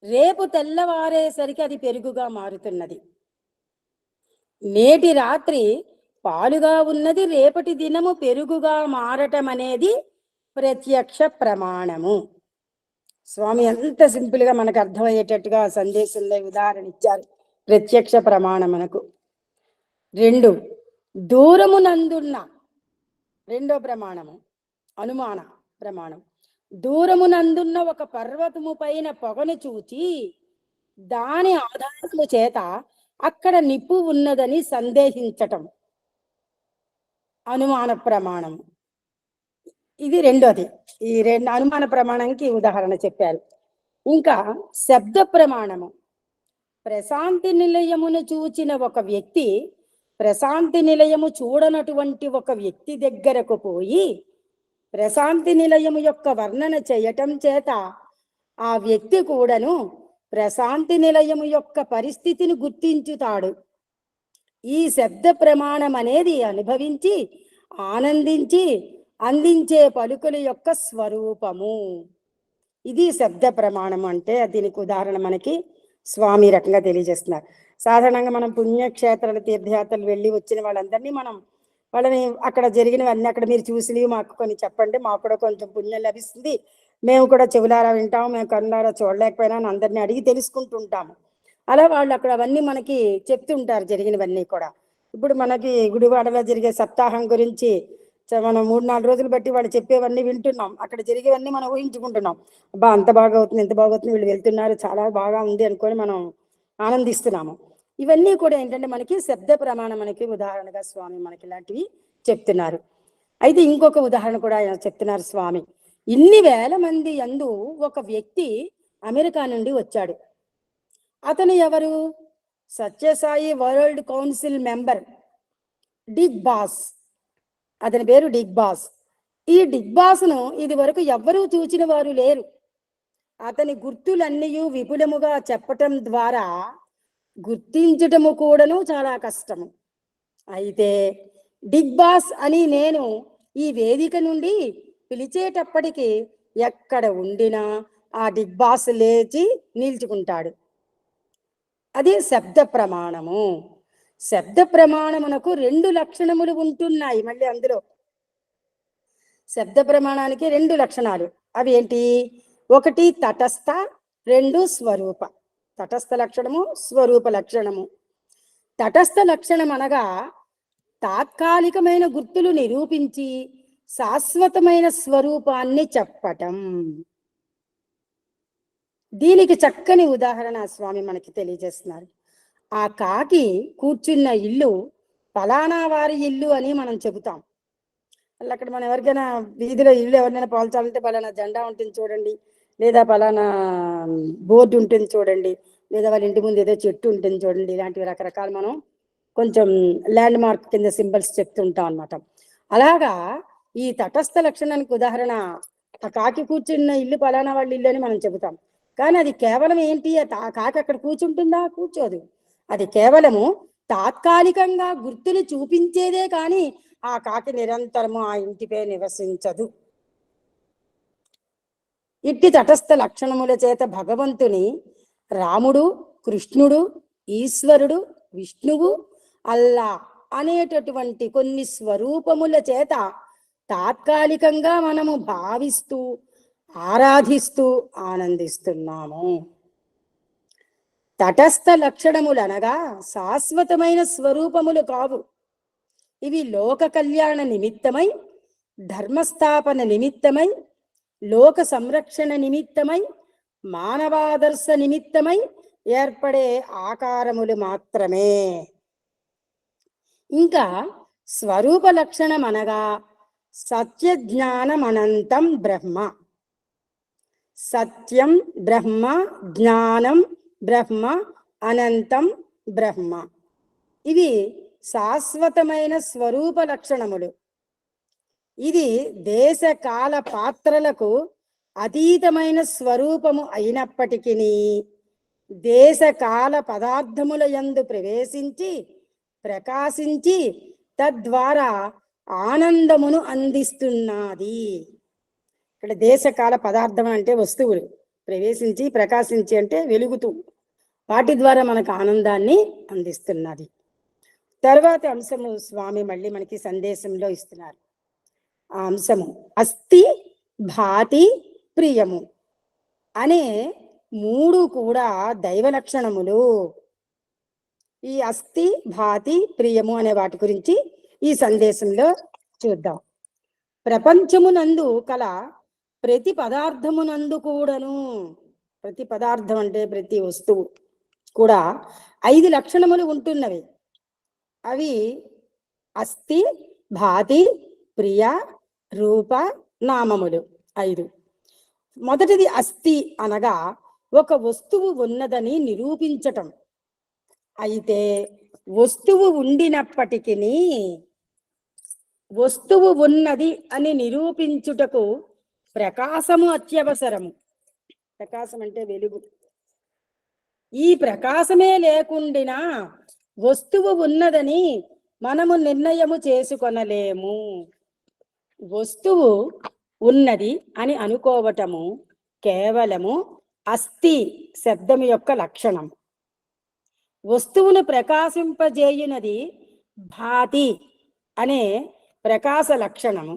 [SPEAKER 7] రేపు తెల్లవారేసరికి అది పెరుగుగా మారుతున్నది. నేటి రాత్రి పాలుగా ఉన్నది రేపటి దినము పెరుగుగా మారటం అనేది ప్రత్యక్ష ప్రమాణము. స్వామి ఎంత సింపుల్ గా మనకు అర్థమయ్యేటట్టుగా సందేశంలో ఉదాహరణ ఇచ్చారు. ప్రత్యక్ష ప్రమాణమునకు 2 దూరమునందున్న రెండో ప్రమాణము అనుమాన ప్రమాణం. దూరమునందున్న ఒక పర్వతము పైన పొగను చూచి దాని ఆధారము చేత అక్కడ నిప్పు ఉన్నదని సందేహించటం అనుమాన ప్రమాణం. ఇది రెండోది. ఈ 2 అనుమాన ప్రమాణానికి ఉదాహరణ చెప్పారు. ఇంకా శబ్ద ప్రమాణము. ప్రశాంతి నిలయమును చూచిన ఒక వ్యక్తి ప్రశాంతి నిలయము చూడనటువంటి ఒక వ్యక్తి దగ్గరకు పోయి ప్రశాంతి నిలయము యొక్క వర్ణన చేయటం చేత ఆ వ్యక్తి కూడాను ప్రశాంతి నిలయము యొక్క పరిస్థితిని గుర్తించుతాడు. ఈ శబ్ద ప్రమాణం అనేది అనుభవించి ఆనందించి అందించే పలుకుల యొక్క స్వరూపము. ఇది శబ్ద ప్రమాణం అంటే. దీనికి ఉదాహరణ మనకి స్వామి రకంగా తెలియజేస్తున్నారు. సాధారణంగా మనం పుణ్యక్షేత్రాలు తీర్థయాత్రలు వెళ్ళి వచ్చిన వాళ్ళందరినీ వాళ్ళని అక్కడ జరిగినవన్నీ అక్కడ మీరు చూసినవి మాకు కొన్ని చెప్పండి, మాకు కూడా కొంచెం పుణ్యం లభిస్తుంది, మేము కూడా చెవులారా వింటాము, మేము కన్నులారా చూడలేకపోయినా అందరినీ అడిగి తెలుసుకుంటుంటాము. అలా వాళ్ళు అక్కడ అవన్నీ మనకి చెప్తుంటారు జరిగినవన్నీ కూడా. ఇప్పుడు మనకి గుడివాడలో జరిగే సప్తాహం గురించి మనం 3-4 రోజులు బట్టి వాళ్ళు చెప్పేవన్నీ వింటున్నాం. అక్కడ జరిగేవన్నీ మనం ఊహించుకుంటున్నాం. అబ్బా అంత బాగా అవుతుంది, ఎంత బాగవుతుంది, వీళ్ళు వెళ్తున్నారు, చాలా బాగా ఉంది అనుకొని మనం ఆనందిస్తున్నాము. ఇవన్నీ కూడా ఏంటంటే మనకి శబ్ద ప్రమాణం మనకి ఉదాహరణగా స్వామి మనకి ఇలాంటివి చెప్తున్నారు. అయితే ఇంకొక ఉదాహరణ కూడా చెప్తున్నారు స్వామి. ఇన్ని వేల మంది యందు ఒక వ్యక్తి అమెరికా నుండి వచ్చాడు. అతను ఎవరు? Sathyasai world council member Dick Bos. అతని పేరు డిక్ బాస్. ఈ డిక్ బాస్ను ఇది వరకు ఎవ్వరూ చూచిన వారు లేరు. అతని గుర్తులన్నీ విపులముగా చెప్పటం ద్వారా గుర్తించటము కూడాను చాలా కష్టము. అయితే డిక్ బాస్ అని నేను ఈ వేదిక నుండి పిలిచేటప్పటికి ఎక్కడ ఉండినా ఆ డిక్ బాస్ లేచి నిల్చుకుంటాడు. అది శబ్ద ప్రమాణము. శబ్ద ప్రమాణమునకు 2 లక్షణములు ఉంటున్నాయి. మళ్ళీ అందులో శబ్ద ప్రమాణానికి 2 లక్షణాలు. అవి ఏంటి? 1 తటస్థ, 2 స్వరూప. తటస్థ లక్షణము, స్వరూప లక్షణము. తటస్థ లక్షణం అనగా తాత్కాలికమైన గుర్తులు నిరూపించి శాశ్వతమైన స్వరూపాన్ని చెప్పటం. దీనికి చక్కని ఉదాహరణ స్వామి మనకి తెలియజేస్తున్నారు. ఆ కాకి కూర్చున్న ఇల్లు ఫలానా వారి ఇల్లు అని మనం చెబుతాం. అలా అక్కడ మనం ఎవరికైనా వీధిలో ఇల్లు ఎవరినైనా పోల్చాలంటే ఫలానా జెండా ఉంటుంది చూడండి, లేదా ఫలానా బోర్డు ఉంటుంది చూడండి, లేదా వాళ్ళ ఇంటి ముందు ఏదో చెట్టు ఉంటుంది చూడండి. ఇలాంటివి రకరకాలు మనం కొంచెం ల్యాండ్ మార్క్ కింద సింబల్స్ చెప్తుంటాం అన్నమాట. అలాగా ఈ తటస్థ లక్షణానికి ఉదాహరణ ఆ కాకి కూర్చున్న ఇల్లు ఫలానా వాళ్ళ ఇల్లు అని మనం చెబుతాం. కానీ అది కేవలం ఏంటి? ఆ కాకి అక్కడ కూర్చుంటుందా? కూర్చోదు. అది కేవలము తాత్కాలికంగా గుర్తుని చూపించేదే కానీ ఆ కాకి నిరంతరము ఆ ఇంటిపై నివసించదు. ఇట్టి తటస్థ లక్షణముల చేత భగవంతుని రాముడు, కృష్ణుడు, ఈశ్వరుడు, విష్ణువు, అల్లా అనేటటువంటి కొన్ని స్వరూపముల చేత తాత్కాలికంగా మనము భావిస్తూ ఆరాధిస్తూ ఆనందిస్తున్నాము. తటస్థ లక్షణములు అనగా శాశ్వతమైన స్వరూపములు కావు. ఇవి లోక కళ్యాణ నిమిత్తమై, ధర్మస్థాపన నిమిత్తమై, లోక సంరక్షణ నిమిత్తమై, మానవాదర్శ నిమిత్తమై ఏర్పడే ఆకారములు మాత్రమే. ఇంకా స్వరూప లక్షణం అనగా సత్యజ్ఞానమనంతం బ్రహ్మ. సత్యం బ్రహ్మ, జ్ఞానం బ్రహ్మ, అనంతం బ్రహ్మ. ఇవి శాశ్వతమైన స్వరూప లక్షణములు. ఇది దేశ కాల పాత్రలకు అతీతమైన స్వరూపము అయినప్పటికీ దేశ కాల పదార్థముల యందు ప్రవేశించి ప్రకాశించి తద్వారా ఆనందమును అందిస్తున్నది. ఇక్కడ దేశకాల పదార్థం అంటే వస్తువులు, ప్రవేశించి ప్రకాశించి అంటే వెలుగుతూ, వాటి ద్వారా మనకు ఆనందాన్ని అందిస్తున్నది. తర్వాత అంశము స్వామి మళ్ళీ మనకి సందేశంలో ఇస్తున్నారు. ఆ అంశము అస్థి, భాతి, ప్రియము అనే మూడు కూడా దైవ లక్షణములు. ఈ అస్థి, భాతి, ప్రియము అనే వాటి గురించి ఈ సందేశంలో చూద్దాం. ప్రపంచమునందు కల ప్రతి పదార్థమునందు కూడాను, ప్రతి పదార్థం అంటే ప్రతి వస్తువు కూడా 5 లక్షణములు ఉంటున్నవి. అవి అస్థి, భాతి, ప్రియ, రూప, నామములు 5. మొదటిది అస్థి అనగా ఒక వస్తువు ఉన్నదని నిరూపించటం. అయితే వస్తువు ఉండినప్పటికీ వస్తువు ఉన్నది అని నిరూపించుటకు ప్రకాశము అత్యవసరము. ప్రకాశం అంటే వెలుగు. ఈ ప్రకాశమే లేకుండినా వస్తువు ఉన్నదని మనము నిర్ణయము చేసుకొనలేము. వస్తువు ఉన్నది అని అనుకోవటము కేవలము అస్థి శబ్దము యొక్క లక్షణం. వస్తువును ప్రకాశింపజేయునది భాతి అనే ప్రకాశ లక్షణము.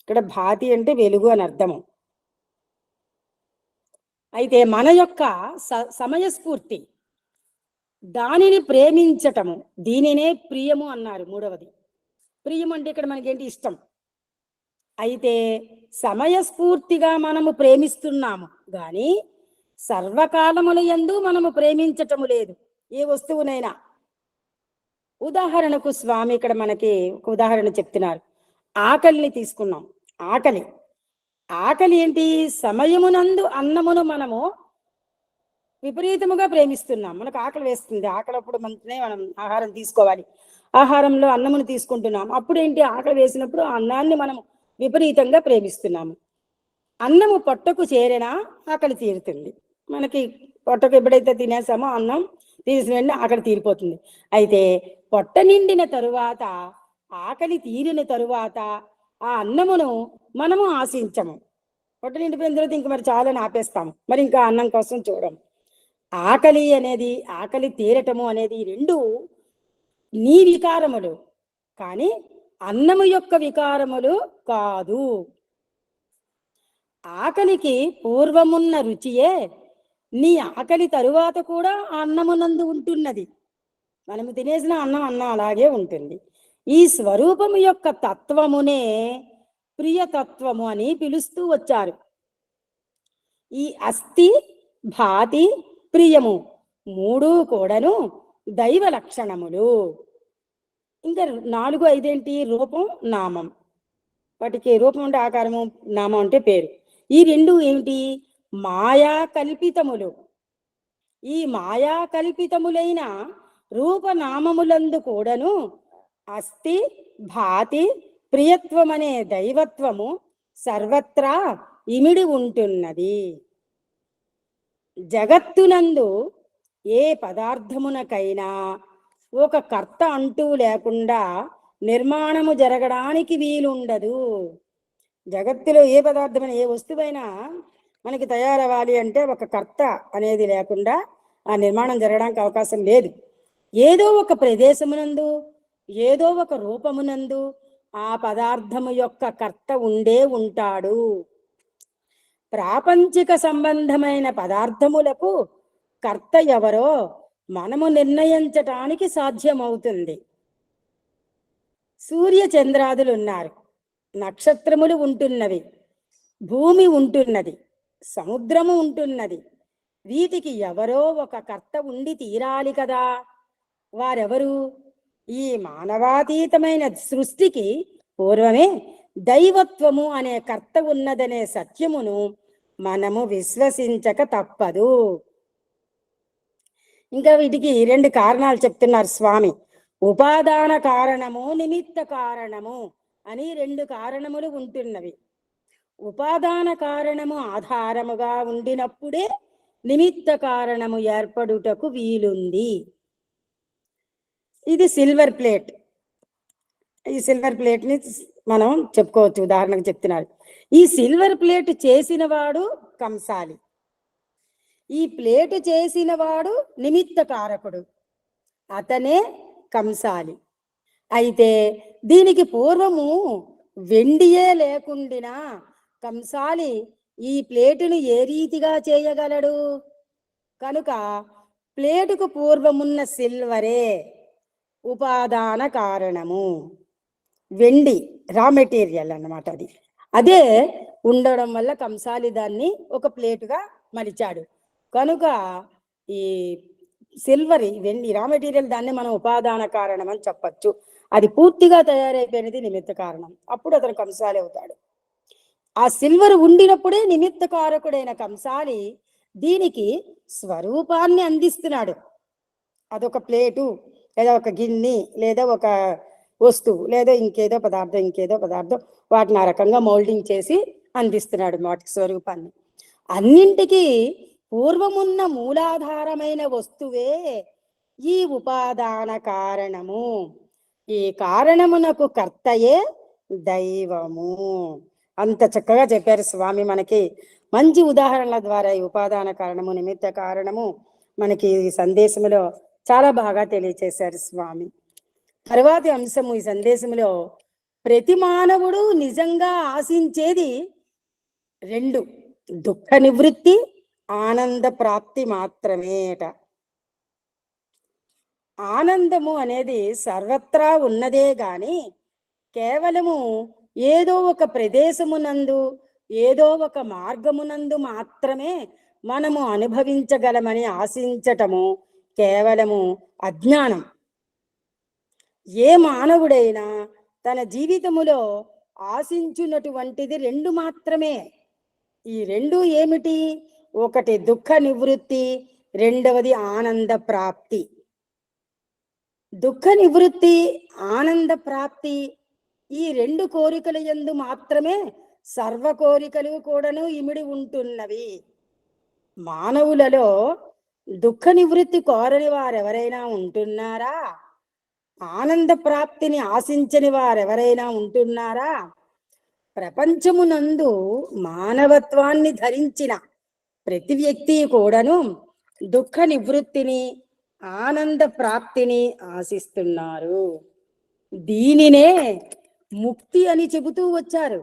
[SPEAKER 7] ఇక్కడ భాతి అంటే వెలుగు అని అర్థము. అయితే మన యొక్క సమయస్ఫూర్తి, దానిని ప్రేమించటము, దీనినే ప్రియము అన్నారు. మూడవది ప్రియము అంటే ఇక్కడ మనకేంటి ఇష్టం. అయితే సమయస్ఫూర్తిగా మనము ప్రేమిస్తున్నాము కానీ సర్వకాలముల యందు మనము ప్రేమించటము లేదు ఏ వస్తువునైనా. ఉదాహరణకు స్వామి ఇక్కడ మనకి ఒక ఉదాహరణ చెప్తున్నారు. ఆకలిని తీసుకున్నాం. ఆకలి ఏంటి? సమయమునందు అన్నమును మనము విపరీతముగా ప్రేమిస్తున్నాం. మనకు ఆకలి వేస్తుంది, ఆకలప్పుడు మంచినే మనం ఆహారం తీసుకోవాలి. ఆహారంలో అన్నమును తీసుకుంటున్నాం. అప్పుడు ఏంటి? ఆకలి వేసినప్పుడు ఆ అన్నాన్ని మనం విపరీతంగా ప్రేమిస్తున్నాము. అన్నము పొట్టకు చేరినా ఆకలి తీరుతుంది. మనకి పొట్టకు ఎప్పుడైతే తినేసామో అన్నం తీసిన వెంటనే ఆకలి తీరిపోతుంది. అయితే పొట్ట నిండిన తరువాత, ఆకలి తీరిన తరువాత ఆ అన్నమును మనము ఆశించము. పొట్ట నిండిపోయిన తర్వాత ఇంక మరి చాలని ఆపేస్తాము, మరి ఇంకా అన్నం కోసం చూడము. ఆకలి తీరటము అనేది రెండు నీ వికారములు కానీ అన్నము యొక్క వికారములు కాదు. ఆకలికి పూర్వమున్న రుచియే నీ ఆకలి తరువాత కూడా ఆ అన్నమునందు ఉంటున్నది. మనము తినేసిన అన్నం అలాగే ఉంటుంది. ఈ స్వరూపము యొక్క తత్వమునే ప్రియతత్వము అని పిలుస్తూ వచ్చారు. ఈ అస్థి, భాతి, ప్రియము మూడు కూడాను దైవ లక్షణములు. ఇంకా 4, 5 ఏంటి? రూపం, నామం. వాటికి రూపం అంటే ఆకారము, నామం అంటే పేరు. ఈ రెండు ఏమిటి? మాయా కల్పితములు. ఈ మాయా కల్పితములైన రూపనామములందు కూడాను అస్థి, భాతి, ప్రియత్వమనే దైవత్వము సర్వత్రా ఇమిడి ఉంటున్నది. జగత్తునందు ఏ పదార్థమునకైనా ఒక కర్త అంటూ లేకుండా నిర్మాణము జరగడానికి వీలుండదు. జగత్తులో ఏ పదార్థమైనా, ఏ వస్తువైనా మనకి తయారవ్వాలి అంటే ఒక కర్త అనేది లేకుండా ఆ నిర్మాణం జరగడానికి అవకాశం లేదు. ఏదో ఒక ప్రదేశమునందు, ఏదో ఒక రూపమునందు ఆ పదార్థము యొక్క కర్త ఉండే ఉంటాడు. ప్రాపంచిక సంబంధమైన పదార్థములకు కర్త ఎవరో మనము నిర్ణయించటానికి సాధ్యమవుతుంది. సూర్య చంద్రాదులు ఉన్నారు, నక్షత్రములు ఉంటున్నవి, భూమి ఉంటున్నది, సముద్రము ఉంటున్నది, వీటికి ఎవరో ఒక కర్త ఉండి తీరాలి కదా. వారెవరు? ఈ మానవాతీతమైన సృష్టికి పూర్వమే దైవత్వము అనే కర్త ఉన్నదనే సత్యమును మనము విశ్వసించక తప్పదు. ఇంకా వీటికి 2 కారణాలు చెప్తున్నారు స్వామి. ఉపాదాన కారణము, నిమిత్త కారణము అని 2 కారణములు ఉంటున్నవి. ఉపాదాన కారణము ఆధారముగా ఉండినప్పుడే నిమిత్త కారణము ఏర్పడుటకు వీలుంది. ఇది సిల్వర్ ప్లేట్. ఈ సిల్వర్ ప్లేట్ ని మనం చెప్పుకోవచ్చు, ఉదాహరణకు చెప్తున్నారు. ఈ సిల్వర్ ప్లేట్ చేసిన వాడు కంసాలి, ఈ ప్లేటు చేసిన వాడు నిమిత్త కారకుడు, అతనే కంసాలి. అయితే దీనికి పూర్వము వెండియే లేకుండినా కంసాలి ఈ ప్లేటును ఏ రీతిగా చేయగలడు? కనుక ప్లేటుకు పూర్వమున్న సిల్వరే ఉపాదాన కారణము. వెండి రా మెటీరియల్ అన్నమాట. అదే ఉండడం వల్ల కంసాలి దాన్ని ఒక ప్లేటుగా మలిచాడు. కనుక ఈ సిల్వర్, వెండి రా మెటీరియల్, దాన్ని మనం ఉపాదాన కారణం అని చెప్పచ్చు. అది పూర్తిగా తయారైపోయినది నిమిత్త కారణం. అప్పుడు అతను కంసాలి అవుతాడు. ఆ సిల్వర్ ఉండినప్పుడే నిమిత్త కారకుడైన కంసాలి దీనికి స్వరూపాన్ని అందిస్తున్నాడు. అదొక ప్లేటు, లేదా ఒక గిన్నె, లేదా ఒక వస్తువు, లేదా ఇంకేదో పదార్థం వాటిని ఆ రకంగా మౌల్డింగ్ చేసి అందిస్తున్నాడు వాటికి స్వరూపాన్ని. అన్నింటికీ పూర్వమున్న మూలాధారమైన వస్తువే ఈ ఉపాదాన కారణము. ఈ కారణమునకు కర్తయే దైవము. అంత చక్కగా చెప్పారు స్వామి. మనకి మంచి ఉదాహరణల ద్వారా ఈ ఉపాదాన కారణము, నిమిత్త కారణము మనకి ఈ సందేశంలో చాలా బాగా తెలియచేశారు స్వామి. తర్వాతి అంశము ఈ సందేశంలో, ప్రతి మానవుడు నిజంగా ఆశించేది 2: దుఃఖ నివృత్తి, ఆనంద ప్రాప్తి మాత్రమేట. ఆనందము అనేది సర్వత్రా ఉన్నదే గాని కేవలము ఏదో ఒక ప్రదేశమునందు, ఏదో ఒక మార్గమునందు మాత్రమే మనము అనుభవించగలమని ఆశించటము కేవలము అజ్ఞానం. ఏ మానవుడైనా తన జీవితములో ఆశించున్నటువంటిది 2 మాత్రమే. ఈ 2 ఏమిటి? ఒకటి దుఃఖ నివృత్తి, రెండవది ఆనంద ప్రాప్తి. దుఃఖ నివృత్తి, ఆనంద ప్రాప్తి, ఈ 2 కోరికల యందు మాత్రమే సర్వ కోరికలు కూడాను ఇమిడి ఉంటున్నవి. మానవులలో దుఃఖ నివృత్తి కోరని వారెవరైనా ఉంటున్నారా? ఆనంద ప్రాప్తిని ఆశించని వారెవరైనా ఉంటున్నారా? ప్రపంచమునందు మానవత్వాన్ని ధరించిన ప్రతి వ్యక్తి కూడాను దుఃఖ నివృత్తిని, ఆనంద ప్రాప్తిని ఆశిస్తున్నారు. దీనినే ముక్తి అని చెబుతూ వచ్చారు.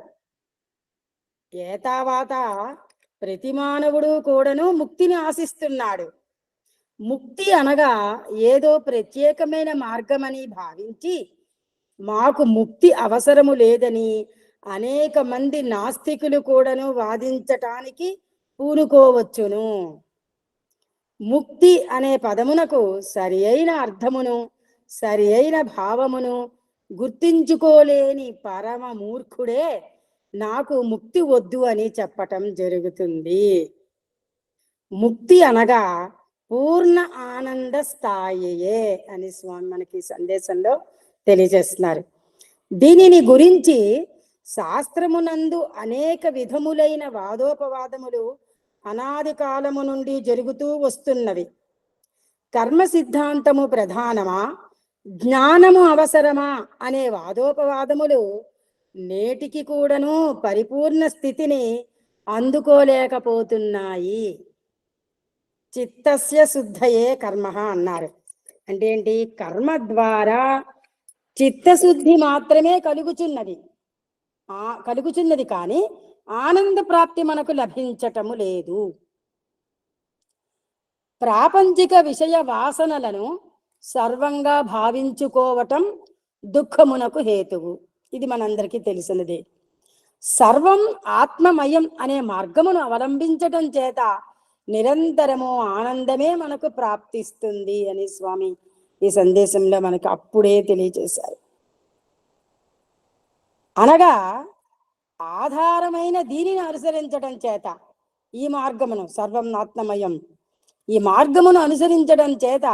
[SPEAKER 7] ఏతావాత ప్రతి మానవుడు కూడాను ముక్తిని ఆశిస్తున్నాడు. ముక్తి అనగా ఏదో ప్రత్యేకమైన మార్గమని భావించి మాకు ముక్తి అవసరము లేదని అనేక మంది నాస్తికులు కూడాను వాదించటానికి పూనుకోవచ్చును. ముక్తి అనే పదమునకు సరి అయిన అర్థమును, సరి అయిన భావమును గుర్తించుకోలేని పరమ మూర్ఖుడే నాకు ముక్తి వద్దు అని చెప్పటం జరుగుతుంది. ముక్తి అనగా పూర్ణ ఆనంద స్థాయియే అని స్వామి మనకి సందేశంలో తెలియజేస్తున్నారు. దీనిని గురించి శాస్త్రమునందు అనేక విధములైన వాదోపవాదములు అనాది కాలము నుండి జరుగుతూ వస్తున్నవి. కర్మ సిద్ధాంతము ప్రధానమా, జ్ఞానము అవసరమా అనే వాదోపవాదములు నేటికి కూడాను పరిపూర్ణ స్థితిని అందుకోలేకపోతున్నాయి. చిత్తస్య శుద్ధయే కర్మ అన్నారు. అంటే ఏంటి? కర్మ ద్వారా చిత్తశుద్ధి మాత్రమే కలుగుచున్నది కానీ ఆనంద ప్రాప్తి మనకు లభించటము లేదు. ప్రాపంచిక విషయ వాసనలను సర్వంగా భావించుకోవటం దుఃఖమునకు హేతువు. ఇది మనందరికీ తెలిసినదే. సర్వం ఆత్మమయం అనే మార్గమును అవలంబించటం చేత నిరంతరము ఆనందమే మనకు ప్రాప్తిస్తుంది అని స్వామి ఈ సందేశంలో మనకు అప్పుడే తెలియజేశారు. అనగా ఆధారమైన దీనిని అనుసరించడం చేత, ఈ మార్గమును సర్వం ఆత్మమయం, ఈ మార్గమును అనుసరించడం చేత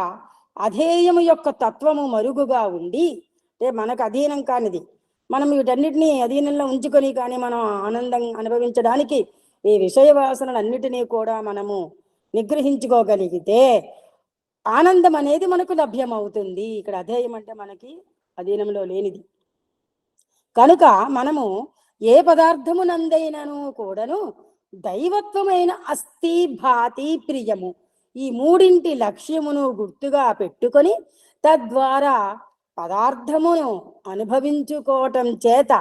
[SPEAKER 7] అధేయము యొక్క తత్వము మరుగుగా ఉండి, అంటే మనకు అధీనం కానిది, మనం వీటన్నిటినీ అధీనంలో ఉంచుకొని కానీ మనం ఆనందం అనుభవించడానికి ఈ విషయ వాసనలన్నిటినీ కూడా మనము నిగ్రహించుకోగలిగితే ఆనందం అనేది మనకు లభ్యమవుతుంది. ఇక్కడ అధేయం అంటే మనకి అధీనంలో లేనిది కనుక మనము ఏ పదార్థమునందైనను కూడాను దైవత్వమైన అస్థి, భాతి, ప్రియము ఈ మూడింటి లక్ష్యమును గుర్తుగా పెట్టుకొని తద్వారా పదార్థమును అనుభవించుకోవటం చేత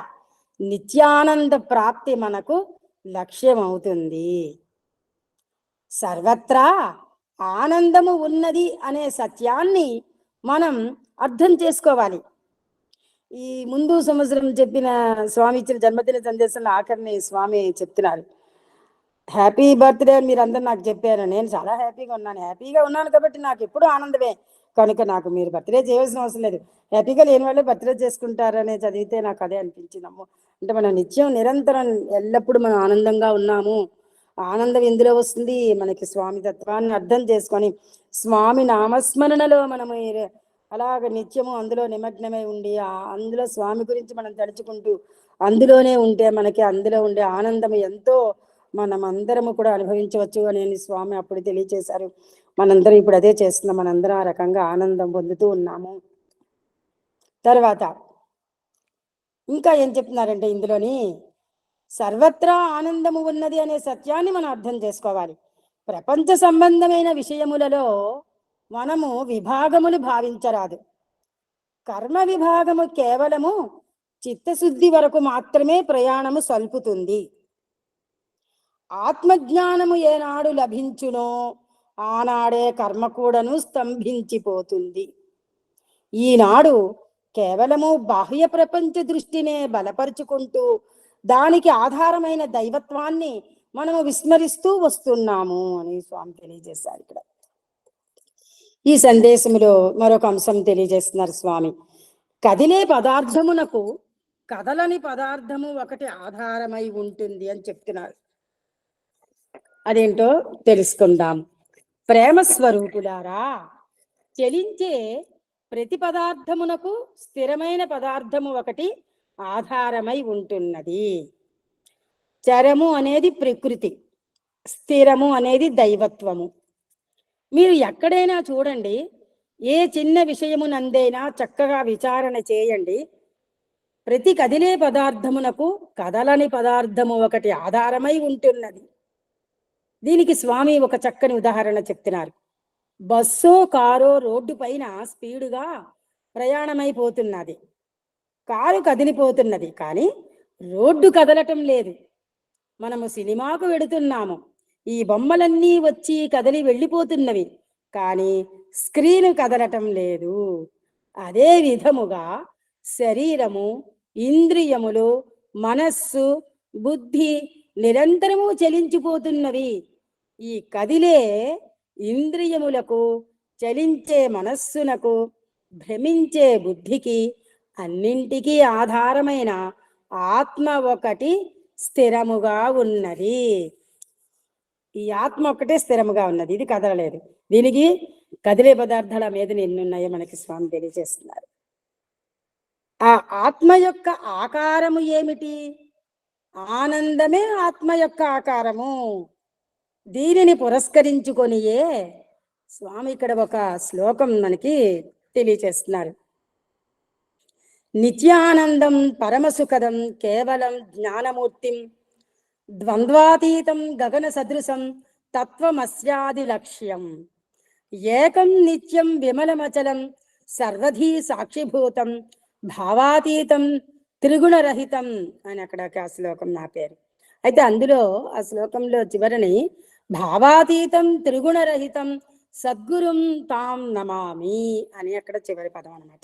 [SPEAKER 7] నిత్యానంద ప్రాప్తి మనకు లక్ష్యమవుతుంది. సర్వత్రా ఆనందము ఉన్నది అనే సత్యాన్ని మనం అర్థం చేసుకోవాలి. ఈ ముందు సంవత్సరం చెప్పిన స్వామి ఇచ్చిన జన్మదిన సందేశంలో ఆఖరిని స్వామి చెప్తున్నారు, హ్యాపీ బర్త్డే అని మీరు అందరు నాకు చెప్పారు. నేను చాలా హ్యాపీగా ఉన్నాను కాబట్టి నాకు ఎప్పుడూ ఆనందమే. కనుక నాకు మీరు బర్త్డే చేయాల్సిన అవసరం లేదు, హ్యాపీగా లేని వాళ్ళే బర్త్డే చేసుకుంటారనే చదివితే నాకు అదే అనిపించింది. అంటే మనం నిత్యం నిరంతరం ఎల్లప్పుడూ మనం ఆనందంగా ఉన్నాము. ఆనందం ఎందులో వస్తుంది? మనకి స్వామి తత్వాన్ని అర్థం చేసుకొని స్వామి నామస్మరణలో మనము అలాగ నిత్యము అందులో నిమగ్నమై ఉండి అందులో స్వామి గురించి మనం తలుచుకుంటూ అందులోనే ఉంటే మనకి అందులో ఉండే ఆనందం ఎంతో మనం అందరము కూడా అనుభవించవచ్చు అని స్వామి అప్పుడు తెలియచేశారు. మనందరం ఇప్పుడు అదే చేస్తున్నాం, మనందరం ఆ రకంగా ఆనందం పొందుతూ ఉన్నాము. తర్వాత ఇంకా ఏం చెప్తున్నారంటే ఇందులోని సర్వత్రా ఆనందము ఉన్నది అనే సత్యాన్ని మనం అర్థం చేసుకోవాలి. ప్రపంచ సంబంధమైన విషయములలో మనము విభాగములు భావించరాదు. కర్మ విభాగము కేవలము చిత్తశుద్ధి వరకు మాత్రమే ప్రయాణము సల్పుతుంది. ఆత్మజ్ఞానము ఏనాడు లభించునో ఆనాడే కర్మ కూడాను స్తంభించిపోతుంది. ఈనాడు కేవలము బాహ్య ప్రపంచ దృష్టినే బలపరుచుకుంటూ దానికి ఆధారమైన దైవత్వాన్ని మనము విస్మరిస్తూ వస్తున్నాము అని స్వామి తెలియజేశారు. ఇక్కడ ఈ సందేశంలో మరొక అంశం తెలియజేస్తున్నారు స్వామి. కదిలే పదార్థమునకు కదలని పదార్థము ఒకటి ఆధారమై ఉంటుంది అని చెప్తున్నారు. అదేంటో తెలుసుకుందాం. ప్రేమ స్వరూపులారా, చలించే ప్రతి పదార్థమునకు స్థిరమైన పదార్థము ఒకటి ఆధారమై ఉంటున్నది. చరము అనేది ప్రకృతి, స్థిరము అనేది దైవత్వము. మీరు ఎక్కడైనా చూడండి, ఏ చిన్న విషయమునందైనా చక్కగా విచారణ చేయండి. ప్రతి కదిలే పదార్థమునకు కదలని పదార్థము ఒకటి ఆధారమై ఉంటున్నది. దీనికి స్వామి ఒక చక్కని ఉదాహరణ చెప్తున్నారు. బస్సో కారో రోడ్డు పైన స్పీడుగా ప్రయాణమైపోతున్నది. కారు కదిలిపోతున్నది, కానీ రోడ్డు కదలటం లేదు. మనము సినిమాకు వెడుతున్నాము, ఈ బొమ్మలన్నీ వచ్చి కదిలి వెళ్ళిపోతున్నవి, కానీ స్క్రీన్ కదలటం లేదు. అదే విధముగా శరీరము, ఇంద్రియములు, మనస్సు, బుద్ధి నిరంతరము చలించిపోతున్నవి. ఈ కదిలే ఇంద్రియములకు, చలించే మనస్సునకు, భ్రమించే బుద్ధికి అన్నింటికీ ఆధారమైన ఆత్మ ఒకటి స్థిరముగా ఉన్నది. ఈ ఆత్మ ఒకటే స్థిరముగా ఉన్నది, ఇది కదలలేదు. దీనికి కదిలే పదార్థాల మీద ఎన్నున్నాయో మనకి స్వామి తెలియజేస్తున్నారు. ఆ ఆత్మ యొక్క ఆకారము ఏమిటి? ఆనందమే ఆత్మ యొక్క ఆకారము. దీనిని పురస్కరించుకొనియే స్వామి ఇక్కడ ఒక శ్లోకం మనకి తెలియచేస్తున్నారు. నిత్యానందం పరమసుఖదం కేవలం జ్ఞానమూర్తిం ద్వంద్వాతీతం గగన సదృశం తత్వమస్యాది లక్ష్యం ఏకం నిత్యం విమలమచలం సర్వధీ సాక్షిభూతం భావాతీతం త్రిగుణరహితం అని అక్కడ ఆ శ్లోకం నా పేరు. అయితే అందులో ఆ శ్లోకంలో చివరని భావాతీతం త్రిగుణరహితం సద్గురుం తాం నమామి అని అక్కడ చివరి పదం అన్నమాట.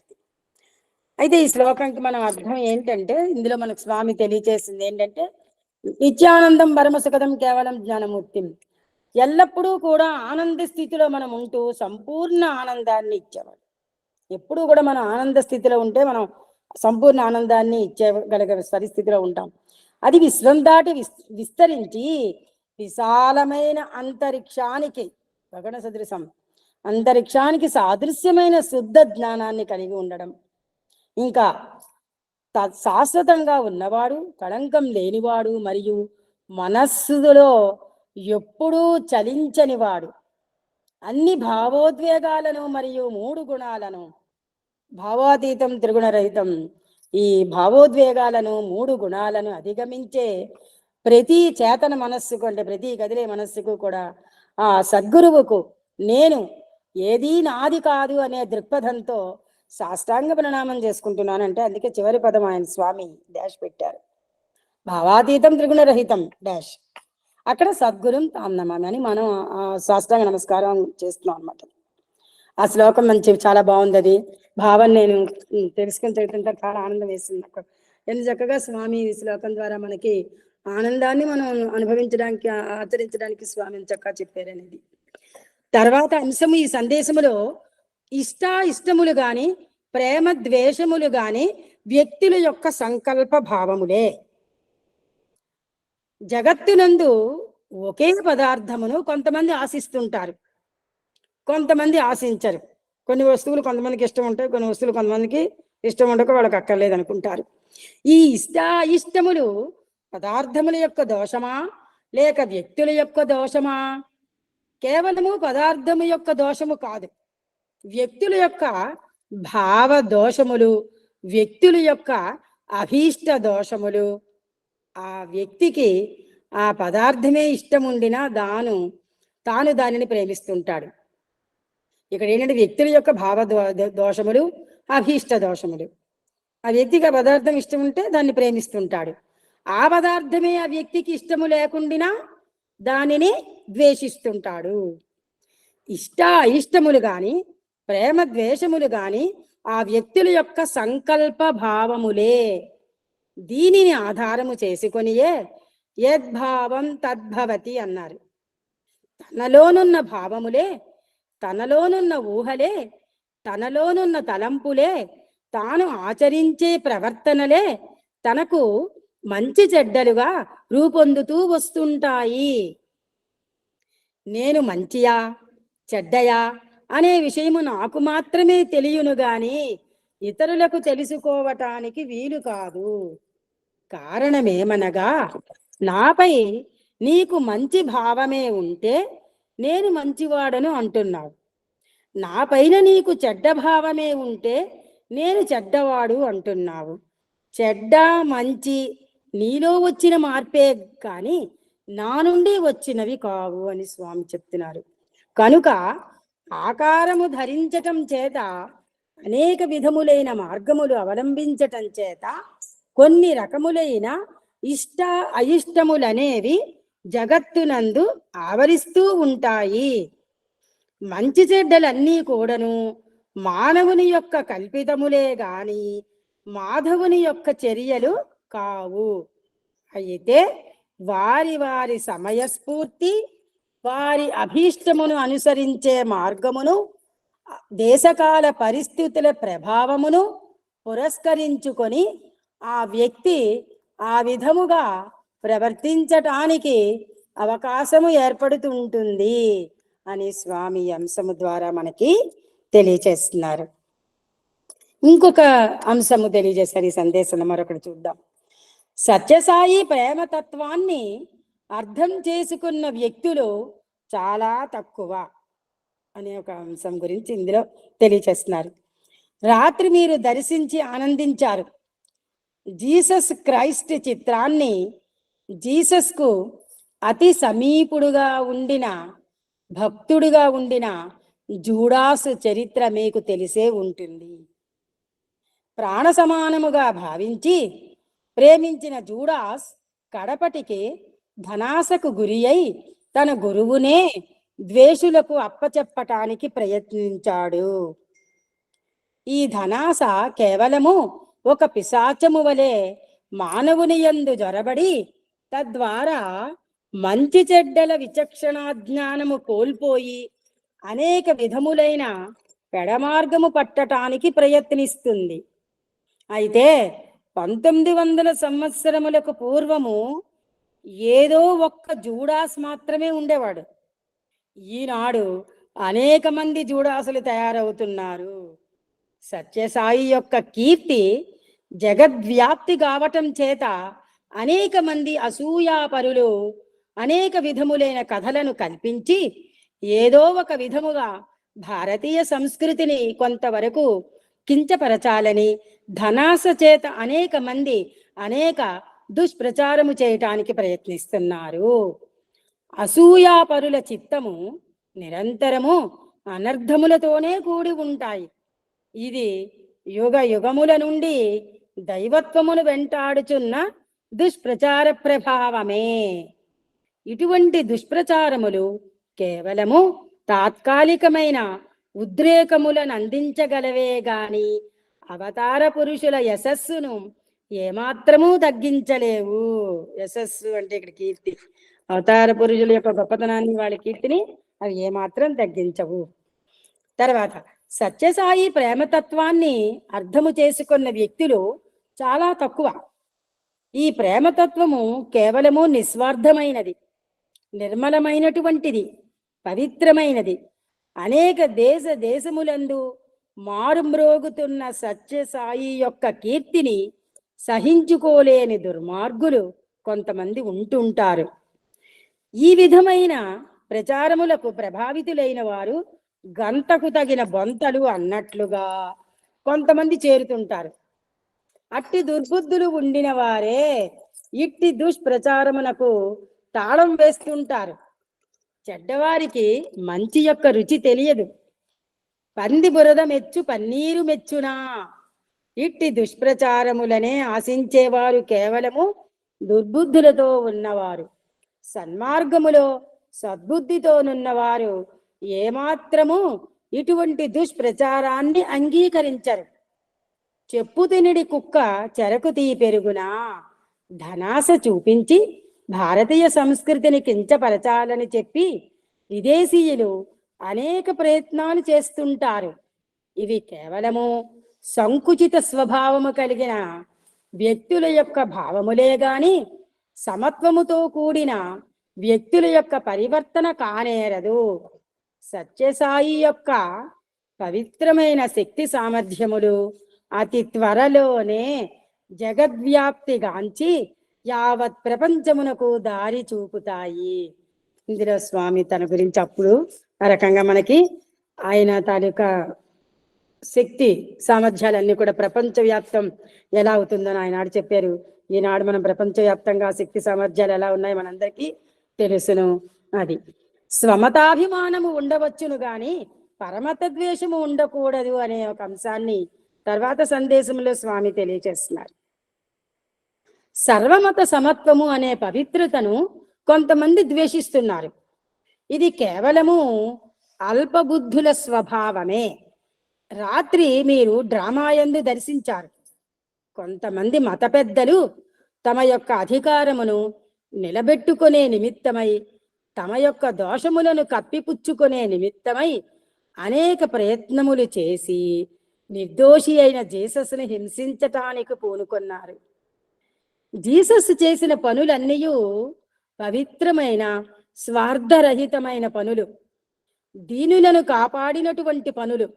[SPEAKER 7] అయితే ఈ శ్లోకానికి మనం అర్థం ఏంటంటే, ఇందులో మనకు స్వామి తెలియచేసింది ఏంటంటే, నిత్యానందం పరమసుఖదం కేవలం జ్ఞానమూర్తిం. ఎల్లప్పుడూ కూడా ఆనంద స్థితిలో మనం ఉంటూ సంపూర్ణ ఆనందాన్ని ఇచ్చేవాడు. ఎప్పుడూ కూడా మనం ఆనంద స్థితిలో ఉంటే మనం సంపూర్ణ ఆనందాన్ని ఇచ్చేయగలిగే పరిస్థితిలో ఉంటాం. అది విశ్వం దాటి విస్తరించి విశాలమైన అంతరిక్షానికి, గగన సదృశం అంతరిక్షానికి సాదృశ్యమైన శుద్ధ జ్ఞానాన్ని కలిగి ఉండడం, ఇంకా శాశ్వతంగా ఉన్నవాడు, కళంకం లేనివాడు, మరియు మనస్సులో ఎప్పుడూ చలించనివాడు, అన్ని భావోద్వేగాలను మరియు 3 గుణాలను, భావాతీతం త్రిగుణరహితం, ఈ భావోద్వేగాలను 3 గుణాలను అధిగమించే ప్రతి చేతన మనస్సుకు, అంటే ప్రతి కదిలే మనస్సుకు కూడా ఆ సద్గురువుకు నేను ఏదీ నాది కాదు అనే దృక్పథంతో సాష్టాంగ ప్రణామం చేసుకుంటున్నాను. అంటే అందుకే చివరి పదం ఆయన స్వామి డాష్ పెట్టారు, భావాతీతం త్రిగుణరహితం డాష్. అక్కడ సద్గురుం తాం నమామి అని మనం సాష్టాంగ నమస్కారం చేస్తున్నాం అన్నమాట. ఆ శ్లోకం మంచి చాలా బాగుంది. అది భావం నేను తెలుసుకొని చదువుతుంటే చాలా ఆనందం వేసింది నాకు. ఎంత చక్కగా స్వామి ఈ శ్లోకం ద్వారా మనకి ఆనందాన్ని మనం అనుభవించడానికి, ఆచరించడానికి స్వామి చక్కగా చెప్పారనేది. తర్వాత అంశము ఈ సందేశములో ఇష్టములు గాని ప్రేమ ద్వేషములు గాని వ్యక్తుల యొక్క సంకల్ప భావములే. జగత్తునందు ఒకే పదార్థమును కొంతమంది ఆశిస్తుంటారు, కొంతమంది ఆశించరు. కొన్ని వస్తువులు కొంతమందికి ఇష్టం ఉంటాయి, కొన్ని వస్తువులు కొంతమందికి ఇష్టం ఉండక వాళ్ళకి అక్కర్లేదు అనుకుంటారు. ఈ ఇష్టములు పదార్థముల యొక్క దోషమా లేక వ్యక్తుల యొక్క దోషమా? కేవలము పదార్థము యొక్క దోషము కాదు, వ్యక్తుల యొక్క భావ దోషములు, వ్యక్తుల యొక్క అభీష్ట దోషములు. ఆ వ్యక్తికి ఆ పదార్థమే ఇష్టం ఉండినా తాను దానిని ప్రేమిస్తుంటాడు. ఇక్కడ ఏంటంటే వ్యక్తుల యొక్క భావ దోషములు, అభీష్ట దోషములు. ఆ వ్యక్తికి ఆ పదార్థం ఇష్టం ఉంటే దాన్ని ప్రేమిస్తుంటాడు. ఆ పదార్థమే ఆ వ్యక్తికి ఇష్టము లేకుండా దానిని ద్వేషిస్తుంటాడు. అయిష్టములు గాని ప్రేమ ద్వేషములు గాని ఆ వ్యక్తుల యొక్క సంకల్ప భావములే. దీనిని ఆధారము చేసుకొనియే యద్భావం తద్భవతి అన్నారు. తనలోనున్న భావములే, తనలోనున్న ఊహలే, తనలోనున్న తలంపులే, తాను ఆచరించే ప్రవర్తనలే తనకు మంచి చెడ్డలుగా రూపొందుతూ వస్తుంటాయి. నేను మంచియా చెడ్డయా అనే విషయము నాకు మాత్రమే తెలియను గాని ఇతరులకు తెలుసుకోవటానికి వీలు కాదు. కారణమేమనగా నాపై నీకు మంచి భావమే ఉంటే నేను మంచివాడను అంటున్నావు, నా పైన నీకు చెడ్డ భావమే ఉంటే నేను చెడ్డవాడు అంటున్నావు. చెడ్డ మంచి నీలో వచ్చిన మార్పే కానీ నా నుండి వచ్చినవి కావు అని స్వామి చెప్తున్నారు. కనుక ఆకారము ధరించటం చేత, అనేక విధములైన మార్గములు అవలంబించటం చేత కొన్ని రకములైన అయిష్టములనేవి జగత్తునందు ఆవరిస్తూ ఉంటాయి. మంచి చెడ్డలన్నీ కూడాను మానవుని యొక్క కల్పితములే గాని మాధవుని యొక్క చర్యలు కావు. అయితే వారి వారి సమయస్ఫూర్తి, వారి అభీష్టమును అనుసరించే మార్గమును, దేశకాల పరిస్థితుల ప్రభావమును పురస్కరించుకొని ఆ వ్యక్తి ఆ విధముగా ప్రవర్తించటానికి అవకాశము ఏర్పడుతుంటుంది అని స్వామి అంశము ద్వారా మనకి తెలియచేస్తున్నారు. ఇంకొక అంశము తెలియజేశారు ఈ సందేశంలో, మరొకటి చూద్దాం. సత్యసాయి ప్రేమతత్వాన్ని అర్థం చేసుకున్న వ్యక్తులు చాలా తక్కువ అనే ఒక అంశం గురించి ఇందులో తెలియచేస్తున్నారు. రాత్రి మీరు దర్శించి ఆనందించారు. జీసస్ క్రైస్ట్ చిత్రాన్ని, జీసస్కు అతి సమీపుడుగా ఉండిన భక్తుడిగా ఉండిన జూడాసు చరిత్ర మీకు తెలిసే ఉంటుంది. ప్రాణ సమానముగా భావించి ప్రేమించిన జూడాస్ కడపటికి ధనాశకు గురి అయి తన గురువునే ద్వేషులకు అప్పచెప్పటానికి ప్రయత్నించాడు. ఈ ధనాశ కేవలము ఒక పిశాచము వలె మానవుని యందు జొరబడి తద్వారా మంచి చెడ్డల విచక్షణా జ్ఞానము కోల్పోయి అనేక విధములైన పెడమార్గము పట్టటానికి ప్రయత్నిస్తుంది. అయితే 1900 సంవత్సరములకు పూర్వము ఏదో ఒక్క జూడాస్ మాత్రమే ఉండేవాడు. ఈనాడు అనేక మంది జూడాసులు తయారవుతున్నారు. సత్యసాయి యొక్క కీర్తి జగద్వ్యాప్తి కావటం చేత అనేక మంది అసూయాపరులు అనేక విధములైన కథలను కల్పించి ఏదో ఒక విధముగా భారతీయ సంస్కృతిని కొంతవరకు కించపరచాలని ధనాస చేత అనేక మంది అనేక దుష్ప్రచారము చేయటానికి ప్రయత్నిస్తున్నారు. అసూయాపరుల చిత్తము నిరంతరము అనర్థములతోనే కూడి ఉంటాయి. ఇది యుగ యుగముల నుండి దైవత్వమును వెంటాడుచున్న దుష్ప్రచార ప్రభావమే. ఇటువంటి దుష్ప్రచారములు కేవలము తాత్కాలికమైన ఉద్రేకములను అందించగలవే గాని అవతార పురుషుల యశస్సును ఏమాత్రము తగ్గించలేవు. యశస్సు అంటే ఇక్కడ కీర్తి. అవతార పురుషుల యొక్క గొప్పతనాన్ని, వాళ్ళ కీర్తిని అవి ఏమాత్రం తగ్గించవు. తర్వాత సత్యసాయి ప్రేమతత్వాన్ని అర్థము చేసుకున్న వ్యక్తులు చాలా తక్కువ. ఈ ప్రేమతత్వము కేవలము నిస్వార్థమైనది, నిర్మలమైనటువంటిది, పవిత్రమైనది. అనేక దేశములందు మారుమ్రోగుతున్న సత్యసాయి యొక్క కీర్తిని సహించుకోలేని దుర్మార్గులు కొంతమంది ఉంటుంటారు. ఈ విధమైన ప్రచారములకు ప్రభావితులైన వారు గంతకు తగిన బొంతలు అన్నట్లుగా కొంతమంది చేరుతుంటారు. అట్టి దుర్బుద్ధులు ఉండిన వారే ఇట్టి దుష్ప్రచారమునకు తాళం వేస్తుంటారు. చెడ్డవారికి మంచి యొక్క రుచి తెలియదు. పంది బురద మెచ్చు పన్నీరు మెచ్చునా. ఇట్టి దుష్ప్రచారములనే ఆశించేవారు కేవలము దుర్బుద్ధులతో ఉన్నవారు. సన్మార్గములో సద్బుద్ధితోనున్నవారు ఏమాత్రము ఇటువంటి దుష్ప్రచారాన్ని అంగీకరించరు. చెప్పు తినిడి కుక్క చెరకు తీ పెరుగునా. ధనాస చూపించి భారతీయ సంస్కృతిని కించపరచాలని చెప్పి విదేశీయులు అనేక ప్రయత్నాలు చేస్తుంటారు. ఇవి కేవలము సంకుచిత స్వభావము కలిగిన వ్యక్తుల యొక్క భావములే గాని సమత్వముతో కూడిన వ్యక్తుల యొక్క పరివర్తన కానేరదు. సత్యసాయి యొక్క పవిత్రమైన శక్తి సామర్థ్యములు అతి త్వరలోనే జగద్వ్యాప్తిగాంచి యావత్ ప్రపంచమునకు దారి చూపుతాయి. ఇందులో స్వామి తన గురించి అప్పుడు ఆ రకంగా మనకి ఆయన తాలూకా శక్తి సామర్థ్యాలన్నీ కూడా ప్రపంచవ్యాప్తం ఎలా అవుతుందని ఆయనాడు చెప్పారు. ఈనాడు మనం ప్రపంచవ్యాప్తంగా శక్తి సామర్థ్యాలు ఎలా ఉన్నాయి మనందరికీ తెలుసును. అది స్వమతాభిమానము ఉండవచ్చును గాని పరమత ద్వేషము ఉండకూడదు అనే ఒక అంశాన్ని తర్వాత సందేశంలో స్వామి తెలియచేస్తున్నారు. సర్వమత సమత్వము అనే పవిత్రతను కొంతమంది ద్వేషిస్తున్నారు. ఇది కేవలము అల్పబుద్ధుల స్వభావమే. రాత్రి మీరు డ్రామాయందు దర్శించారు. కొంతమంది మత పెద్దలు తమ యొక్క అధికారమును నిలబెట్టుకునే నిమిత్తమై, తమ యొక్క దోషములను కప్పిపుచ్చుకునే నిమిత్తమై అనేక ప్రయత్నములు చేసి నిర్దోషి అయిన జీసస్ని హింసించటానికి పూనుకొన్నారు. జీసస్ చేసిన పనులన్నీ పవిత్రమైన స్వార్థరహితమైన పనులు, దీనులను కాపాడినటువంటి పనులు.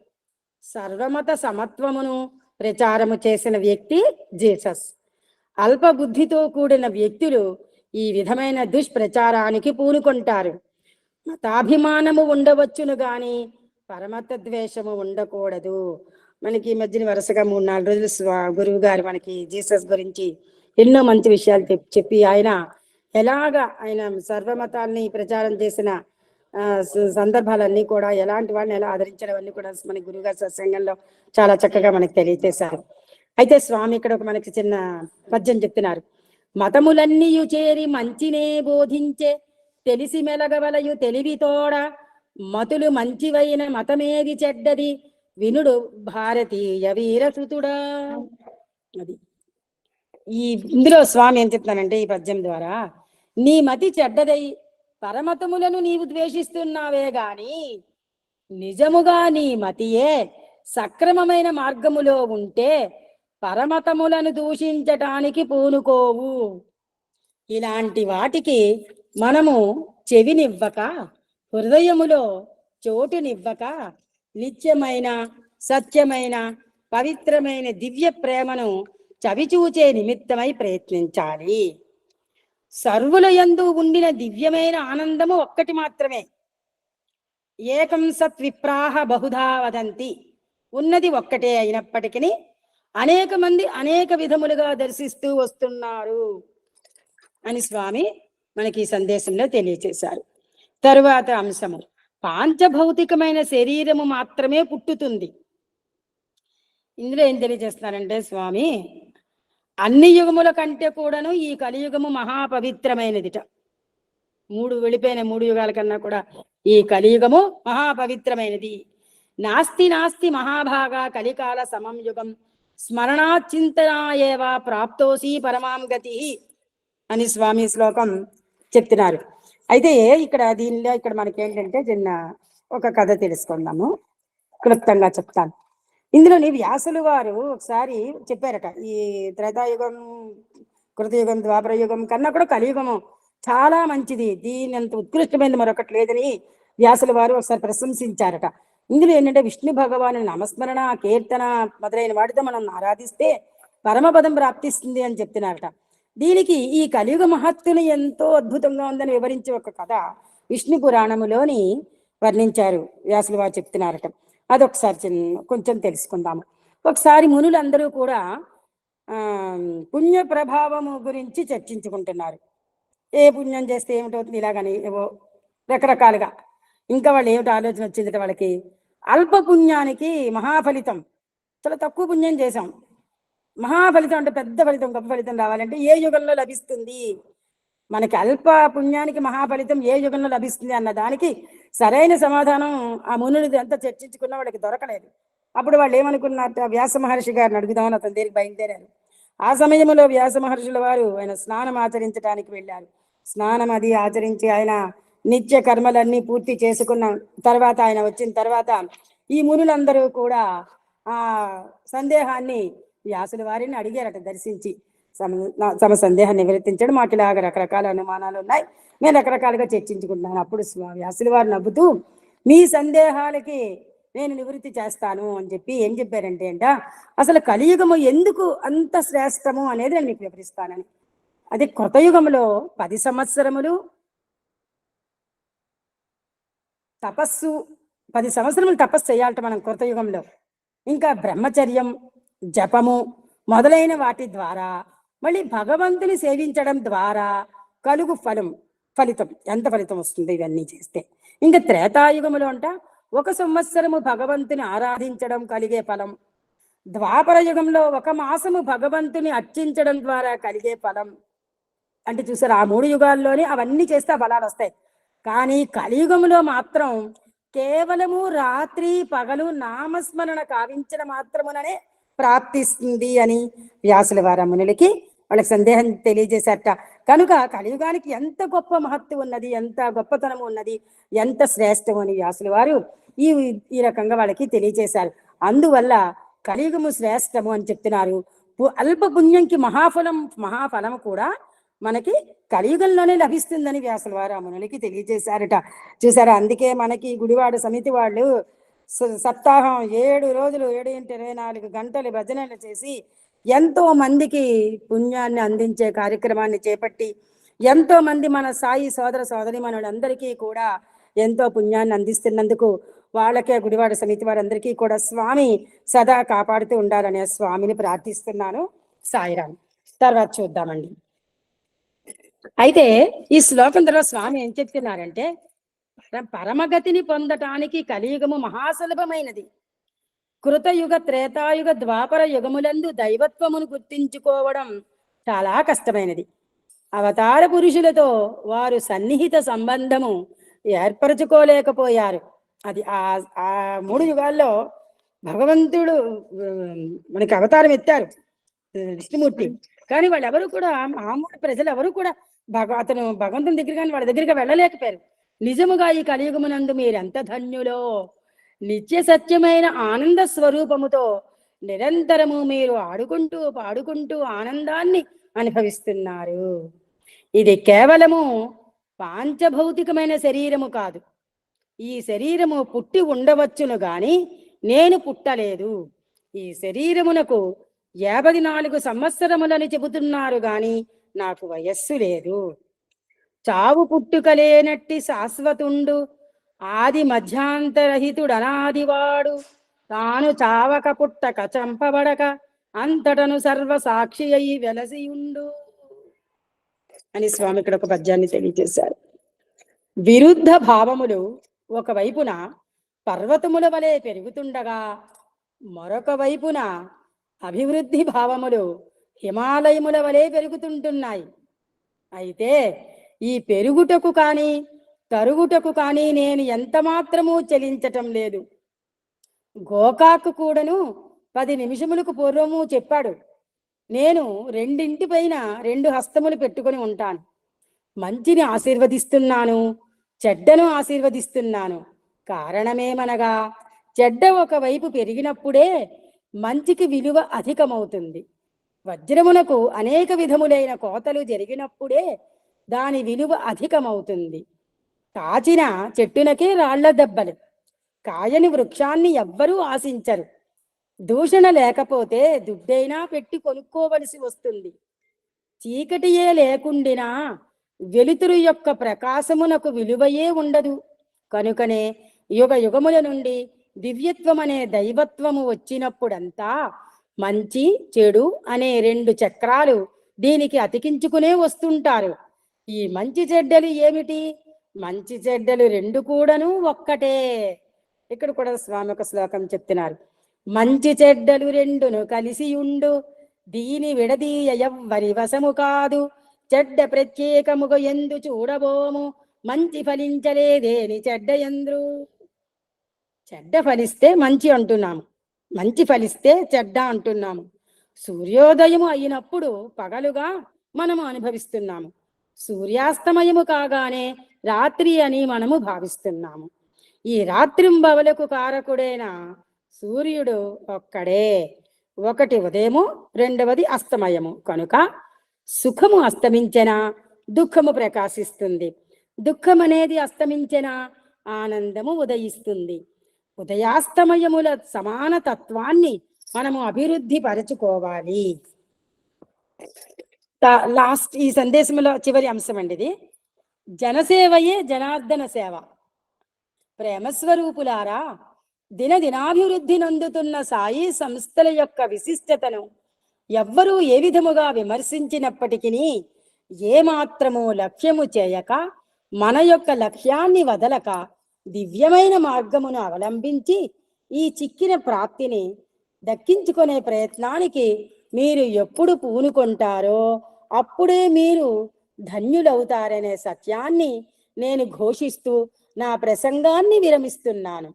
[SPEAKER 7] సర్వమత సమత్వమును ప్రచారము చేసిన వ్యక్తి జీసస్. అల్పబుద్ధితో కూడిన వ్యక్తులు ఈ విధమైన దుష్ప్రచారానికి పూనుకుంటారు. మతాభిమానము ఉండవచ్చును గాని పరమత ద్వేషము ఉండకూడదు. మనకి ఈ మధ్యన వరుసగా 3-4 రోజులు గురువు గారు మనకి జీసస్ గురించి ఎన్నో మంచి విషయాలు చెప్పి ఆయన ఎలాగా ఆయన సర్వమతాల్ని ప్రచారం చేసిన సందర్భాలన్నీ కూడా ఎలాంటి వాళ్ళని ఎలా ఆదరించడం అన్ని కూడా మన గురువుగారి సత్సంగంలో చాలా చక్కగా మనకి తెలియజేశారు. అయితే స్వామి ఇక్కడ ఒక మనకి చిన్న పద్యం చెప్తున్నారు. మతములన్నీ చేరి మంచినే బోధించే తెలిసి మెలగవలయు తెలివితోడ మతులు మంచివైన మతమేది చెడ్డది వినుడు భారతీయ వీరసుతుడా. అది ఇందులో స్వామి ఏం చెప్తున్నానంటే ఈ పద్యం ద్వారా నీ మతి చెడ్డదై పరమతములను నీవు ద్వేషిస్తున్నావే గాని నిజముగా నీ మతియే సక్రమమైన మార్గములో ఉంటే పరమతములను దూషించటానికి పూనుకోవు. ఇలాంటి వాటికి మనము చెవినివ్వక, హృదయములో చోటునివ్వక, నిత్యమైన సత్యమైన పవిత్రమైన దివ్య ప్రేమను చవిచూచే నిమిత్తమై ప్రయత్నించాలి. సర్వుల యందు ఉండిన దివ్యమైన ఆనందము ఒక్కటి మాత్రమే. ఏకం సత్ విప్రాహ బహుధా వదంతి. ఉన్నది ఒక్కటే అయినప్పటికీ అనేక మంది అనేక విధములుగా దర్శిస్తూ వస్తున్నారు అని స్వామి మనకి ఈ సందేశంలో తెలియచేశారు. తరువాత అంశము, పాంచభౌతికమైన శరీరము మాత్రమే పుట్టుతుంది. ఇందులో ఏం తెలియజేస్తున్నారంటే స్వామి, అన్ని యుగముల కంటే కూడాను ఈ కలియుగము మహాపవిత్రమైనదిట. వెళ్ళిపోయిన 3 యుగాల కన్నా కూడా ఈ కలియుగము మహాపవిత్రమైనది. నాస్తి నాస్తి మహాభాగా కలికాల సమం యుగం స్మరణాచింతనాయేవా ప్రాప్తోసి పరమాం గతి అని స్వామి శ్లోకం చెప్తున్నారు. అయితే ఇక్కడ మనకేంటంటే చిన్న ఒక కథ తెలుసుకుందాము, క్లుప్తంగా చెప్తాను. ఇందులోని వ్యాసులు వారు ఒకసారి చెప్పారట, ఈ త్రేతాయుగం, కృతయుగం, ద్వాపర యుగం కన్నా కూడా కలియుగము చాలా మంచిది, దీని అంత ఉత్కృష్టమైనది మరొకటి లేదని వ్యాసుల వారు ఒకసారి ప్రశంసించారట. ఇందులో ఏంటంటే విష్ణు భగవాను నామస్మరణ, కీర్తన మొదలైన వాటితో మనం ఆరాధిస్తే పరమపదం ప్రాప్తిస్తుంది అని చెప్తున్నారట. దీనికి ఈ కలియుగ మహత్తుని ఎంతో అద్భుతంగా ఉందని వివరించి ఒక కథ విష్ణు పురాణములోని వర్ణించారు, వ్యాసులు వారు చెప్తున్నారట. అదొకసారి కొంచెం తెలుసుకుందాము. ఒకసారి మునులందరూ కూడా పుణ్య ప్రభావము గురించి చర్చించుకుంటున్నారు. ఏ పుణ్యం చేస్తే ఏమిటవుతుంది, ఇలాగని ఏవో రకరకాలుగా. ఇంకా వాళ్ళు ఏమిటి ఆలోచన వచ్చిందట వాళ్ళకి, అల్ప పుణ్యానికి మహాఫలితం, చాలా తక్కువ పుణ్యం చేశాం, మహాఫలితం అంటే పెద్ద ఫలితం, గొప్ప ఫలితం రావాలంటే ఏ యుగంలో లభిస్తుంది, మనకి అల్ప పుణ్యానికి మహాఫలితం ఏ యుగంలో లభిస్తుంది అన్న దానికి సరైన సమాధానం ఆ మునుడిది అంతా చర్చించుకున్న వాళ్ళకి దొరకలేదు. అప్పుడు వాళ్ళు ఏమనుకున్నారట, వ్యాస మహర్షి గారిని అడుగుదామని అతని దగ్గరికి బయలుదేరారు. ఆ సమయంలో వ్యాస మహర్షుల వారు ఆయన స్నానం ఆచరించడానికి వెళ్ళారు. స్నానం అది ఆచరించి ఆయన నిత్య కర్మలన్నీ పూర్తి చేసుకున్న తర్వాత ఆయన వచ్చిన తర్వాత ఈ మునులందరూ కూడా ఆ సందేహాన్ని వ్యాసుల వారిని అడిగారట. దర్శించి తమ సందేహాన్ని నివర్తించడం, మాకు ఇలాగ రకరకాల అనుమానాలు ఉన్నాయి, మేము రకరకాలుగా చర్చించుకుంటున్నాను. అప్పుడు వ్యాసుల వారు నవ్వుతూ, మీ సందేహాలకి నేను నివృత్తి చేస్తాను అని చెప్పి ఏం చెప్పారంటే అసలు కలియుగము ఎందుకు అంత శ్రేష్టము అనేది నేను మీకు వివరిస్తానని. అది కృతయుగంలో 10 సంవత్సరములు తపస్సు, 10 సంవత్సరములు తపస్సు చేయాలట మనం కృతయుగంలో. ఇంకా బ్రహ్మచర్యం, జపము మొదలైన వాటి ద్వారా, మళ్ళీ భగవంతుని సేవించడం ద్వారా కలుగు ఫలితం ఎంత ఫలితం వస్తుంది ఇవన్నీ చేస్తే. ఇంకా త్రేతాయుగములో 1 సంవత్సరము భగవంతుని ఆరాధించడం కలిగే ఫలం, ద్వాపర యుగంలో 1 మాసము భగవంతుని అర్చించడం ద్వారా కలిగే ఫలం. అంటే చూసారు, ఆ 3 యుగాల్లోనే అవన్నీ చేస్తే ఫలాలు వస్తాయి. కానీ కలియుగంలో మాత్రం కేవలము రాత్రి పగలు నామస్మరణ కావించడం మాత్రముననే ప్రాప్తిస్తుంది అని వ్యాసుల వారి మునులకి వాళ్ళకి సందేహం తెలియజేశారట. కనుక కలియుగానికి ఎంత గొప్ప మహత్వం ఉన్నది, ఎంత గొప్పతనం ఉన్నది, ఎంత శ్రేష్టం అని వ్యాసుల వారు ఈ రకంగా వాళ్ళకి తెలియజేశారు. అందువల్ల కలియుగము శ్రేష్టము అని చెప్తున్నారు. అల్ప పుణ్యంకి మహాఫలం కూడా మనకి కలియుగంలోనే లభిస్తుందని వ్యాసుల వారు ఆ మునులకి తెలియజేశారట. చూసారా, అందుకే మనకి గుడివాడ సమితి వాళ్ళు సప్తాహం 7 రోజులు 7x24 గంటలు భజనలు చేసి ఎంతో మందికి పుణ్యాన్ని అందించే కార్యక్రమాన్ని చేపట్టి ఎంతో మంది మన సాయి సోదర సోదరీమణులందరికీ కూడా ఎంతో పుణ్యాన్ని అందిస్తున్నందుకు వాళ్ళకే గుడివాడ సమితి వారందరికీ కూడా స్వామి సదా కాపాడుతూ ఉండాలనే స్వామిని ప్రార్థిస్తున్నాను. సాయిరామ్. తర్వాత చూద్దామండి. అయితే ఈ శ్లోకం ద్వారా స్వామి ఏం చెప్తున్నారంటే, పరమగతిని పొందటానికి కలియుగము మహాసులభమైనది. కృతయుగ, త్రేతాయుగ, ద్వాపర యుగములందు దైవత్వమును గుర్తించుకోవడం చాలా కష్టమైనది. అవతార పురుషులతో వారు సన్నిహిత సంబంధము ఏర్పరచుకోలేకపోయారు. అది ఆ 3 యుగాల్లో భగవంతుడు మనకి అవతారం ఎత్తారు విష్ణుమూర్తి. కానీ వాళ్ళెవరు కూడా, మామూలు ప్రజలు ఎవరు కూడా అతను భగవంతుని దగ్గర కానీ వాళ్ళ దగ్గరికి వెళ్ళలేకపోయారు. నిజముగా ఈ కలియుగమునందు మీరెంత ధన్యులో, నిత్య సత్యమైన ఆనంద స్వరూపముతో నిరంతరము మీరు ఆడుకుంటూ పాడుకుంటూ ఆనందాన్ని అనుభవిస్తున్నారు. ఇది కేవలము పాంచభౌతికమైన శరీరము కాదు. ఈ శరీరము పుట్టి ఉండవచ్చును గాని నేను పుట్టలేదు. ఈ శరీరమునకు 54 సంవత్సరములని చెబుతున్నారు గాని నాకు వయస్సు లేదు. చావు పుట్టుకలేనట్టి శాశ్వతుండు, ఆది మధ్యాంతరహితుడు అనాదివాడు, తాను చావక పుట్టక చంపబడక అంతటను సర్వసాక్షి అయి వెలసియుండు అని స్వామి ఇక్కడ ఒక పద్యాన్ని తెలియజేశారు. విరుద్ధ భావములు ఒకవైపున పర్వతముల వలె పెరుగుతుండగా మరొక వైపున అభివృద్ధి భావములు హిమాలయముల వలె పెరుగుతుంటున్నాయి. అయితే ఈ పెరుగుటకు కానీ తరుగుటకు కానీ నేను ఎంత మాత్రమూ చలించటం లేదు. గోకాకు కూడాను 10 నిమిషములకు పూర్వము చెప్పాడు, నేను రెండింటిపైన 2 హస్తములు పెట్టుకొని ఉంటాను. మంచిని ఆశీర్వదిస్తున్నాను, చెడ్డను ఆశీర్వదిస్తున్నాను. కారణమేమనగా చెడ్డ ఒకవైపు పెరిగినప్పుడే మంచికి విలువ అధికమవుతుంది. వజ్రమునకు అనేక విధములైన కోతలు జరిగినప్పుడే దాని విలువ అధికమవుతుంది. కాచిన చెట్టునకే రాళ్ల దెబ్బలు, కాయని వృక్షాన్ని ఎవ్వరూ ఆశించరు. దూషణ లేకపోతే దుడ్డైనా పెట్టి కొనుక్కోవలసి వస్తుంది. చీకటియే లేకుండినా వెలుతురు యొక్క ప్రకాశమునకు విలువయే ఉండదు. కనుకనే యుగ యుగముల నుండి దివ్యత్వం అనే దైవత్వము వచ్చినప్పుడంతా మంచి చెడు అనే 2 చక్రాలు దీనికి అతికించుకునే వస్తుంటారు. ఈ మంచి చెడ్డలు ఏమిటి? మంచి చెడ్డలు 2 కూడాను ఒక్కటే. ఇక్కడ కూడా స్వామి ఒక శ్లోకం చెప్తున్నారు. మంచి చెడ్డలు 2ను కలిసి ఉండు, దీని విడదీయ ఎవ్వరి వశము కాదు. చెడ్డ ప్రత్యేకముగా ఎందు చూడబోము, మంచి ఫలించలేదేని చెడ్డ ఎంద్రు. చెడ్డ ఫలిస్తే మంచి అంటున్నాము, మంచి ఫలిస్తే చెడ్డ అంటున్నాము. సూర్యోదయము అయినప్పుడు పగలుగా మనము అనుభవిస్తున్నాము, సూర్యాస్తమయము కాగానే రాత్రి అని మనము భావిస్తున్నాము. ఈ రాత్రింబవలకు కారకుడైన సూర్యుడు ఒక్కడే. ఒకటి ఉదయము, రెండవది అస్తమయము. కనుక సుఖము అస్తమించెనా దుఃఖము ప్రకాశిస్తుంది, దుఃఖం అనేది అస్తమించెనా ఆనందము ఉదయిస్తుంది. ఉదయాస్తమయముల సమాన తత్వాన్ని మనము అభివృద్ధి పరచుకోవాలి. లాస్ట్ ఈ సందేశంలో చివరి అంశం అండి ఇది. జనసేవయే జనార్దన సేవ. ప్రేమస్వరూపులారా, దినదినాభివృద్ధి నందుతున్న సాయి సంస్థల యొక్క విశిష్టతను ఎవ్వరూ ఏ విధముగా విమర్శించినప్పటికీ ఏమాత్రము లక్ష్యము చేయక, మన యొక్క లక్ష్యాన్ని వదలక దివ్యమైన మార్గమును అవలంబించి ఈ చిక్కిన ప్రాప్తిని దక్కించుకునే ప్రయత్నానికి మీరు ఎప్పుడు పూనుకుంటారో అప్పుడే మీరు ధన్యులవుతారనే సత్యాన్ని నేను ఘోషిస్తూ నా ప్రసంగాన్ని విరమిస్తున్నాను.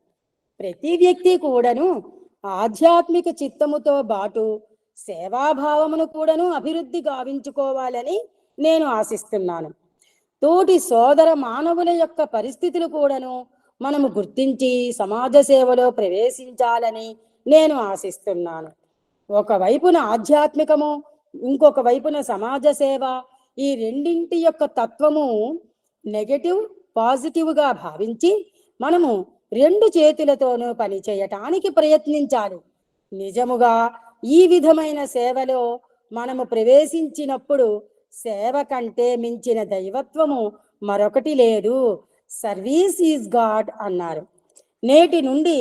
[SPEAKER 7] ప్రతి వ్యక్తి కూడాను ఆధ్యాత్మిక చిత్తముతో బాటు సేవాభావమును కూడాను అభివృద్ధి గావించుకోవాలని నేను ఆశిస్తున్నాను. తోటి సోదర మానవుల యొక్క పరిస్థితులు కూడాను మనము గుర్తించి సమాజ సేవలో ప్రవేశించాలని నేను ఆశిస్తున్నాను. ఒకవైపున ఆధ్యాత్మికము, ఇంకొక వైపున సమాజ సేవ, ఈ రెండింటి యొక్క తత్వము నెగటివ్ పాజిటివ్గా భావించి మనము 2 చేతులతోనూ పని చేయటానికి ప్రయత్నించాలి. నిజముగా ఈ విధమైన సేవలో మనము ప్రవేశించినప్పుడు సేవ కంటే మించిన దైవత్వము మరొకటి లేదు. సర్వీస్ ఈజ్ గాడ్ అన్నారు. నేటి నుండి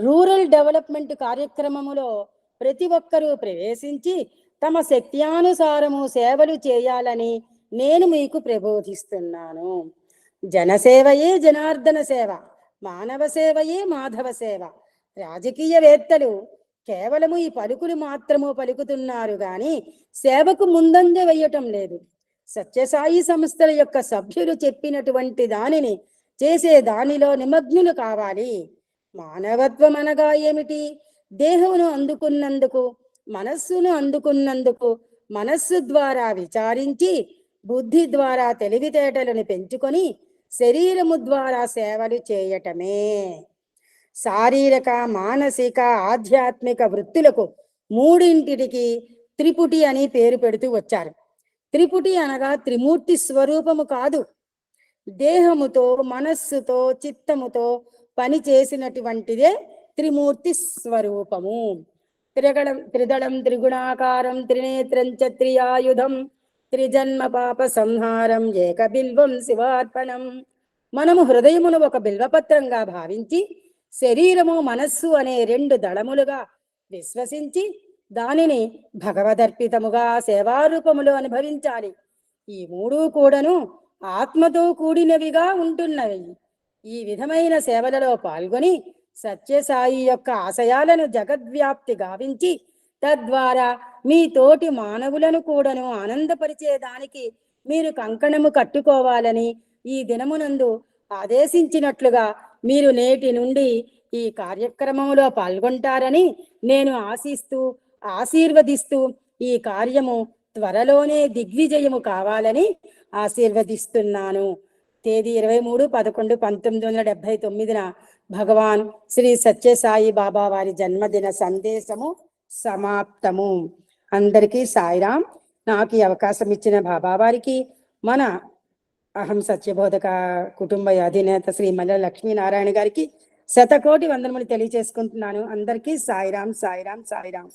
[SPEAKER 7] రూరల్ డెవలప్మెంట్ కార్యక్రమములో ప్రతి ఒక్కరూ ప్రవేశించి తమ శక్త్యానుసారము సేవలు చేయాలని నేను మీకు ప్రబోధిస్తున్నాను. జనసేవయే జనార్దన సేవ, మానవ సేవయే మాధవ సేవ. రాజకీయవేత్తలు కేవలము ఈ పలుకులు మాత్రము పలుకుతున్నారు గాని సేవకు ముందంజ వేయటం లేదు. సత్యసాయి సంస్థల యొక్క సభ్యులు చెప్పినటువంటి దానిని చేసే దానిలో నిమగ్నులు కావాలి. మానవత్వం అనగా ఏమిటి? దేహమును అందుకున్నందుకు, మనస్సును అందుకున్నందుకు, మనస్సు ద్వారా విచారించి బుద్ధి ద్వారా తెలివితేటలను పెంచుకొని శరీరము ద్వారా సేవలు చేయటమే. శారీరక, మానసిక, ఆధ్యాత్మిక వృత్తులకు మూడింటికి త్రిపుటి అని పేరు పెడుతూ వచ్చారు. త్రిపుటి అనగా త్రిమూర్తి స్వరూపము కాదు, దేహముతో, మనస్సుతో, చిత్తముతో పని చేసినటువంటిదే త్రిమూర్తి స్వరూపము. త్రిదళం త్రిగుణాకారం త్రినేత్రం చ త్రియాయుధం త్రిజన్మ పాప సంహారం ఏకబిల్వం శివార్పణం. మనము హృదయమును ఒక బిల్వపత్రంగా భావించి శరీరము, మనస్సు అనే రెండు దళములుగా విశ్వసించి దానిని భగవదర్పితముగా సేవారూపములో అనుభవించాలి. ఈ మూడు కూడాను ఆత్మతో కూడినవిగా ఉంటున్నవి. ఈ విధమైన సేవలలో పాల్గొని సత్యసాయి యొక్క ఆశయాలను జగద్వ్యాప్తి గావించి తద్వారా మీ తోటి మానవులను కూడాను ఆనందపరిచేదానికి మీరు కంకణము కట్టుకోవాలని ఈ దినమునందు ఆదేశించినట్లుగా మీరు నేటి నుండి ఈ కార్యక్రమంలో పాల్గొంటారని నేను ఆశిస్తూ ఆశీర్వదిస్తూ ఈ కార్యము త్వరలోనే దిగ్విజయము కావాలని ఆశీర్వదిస్తున్నాను. తేదీ 23/11/1979 భగవాన్ శ్రీ సత్యసాయి బాబా వారి జన్మదిన సందేశము సమాప్తము. అందరికీ సాయిరాం. నాకు ఈ అవకాశం ఇచ్చిన బాబా వారికి, మన అహం సత్యబోధక కుటుంబ అధినేత శ్రీ మల్లెల లక్ష్మీనారాయణ గారికి శతకోటి వందనములు తెలియజేసుకుంటున్నాను. అందరికీ సాయిరాం, సాయిరాం, సాయిరాం.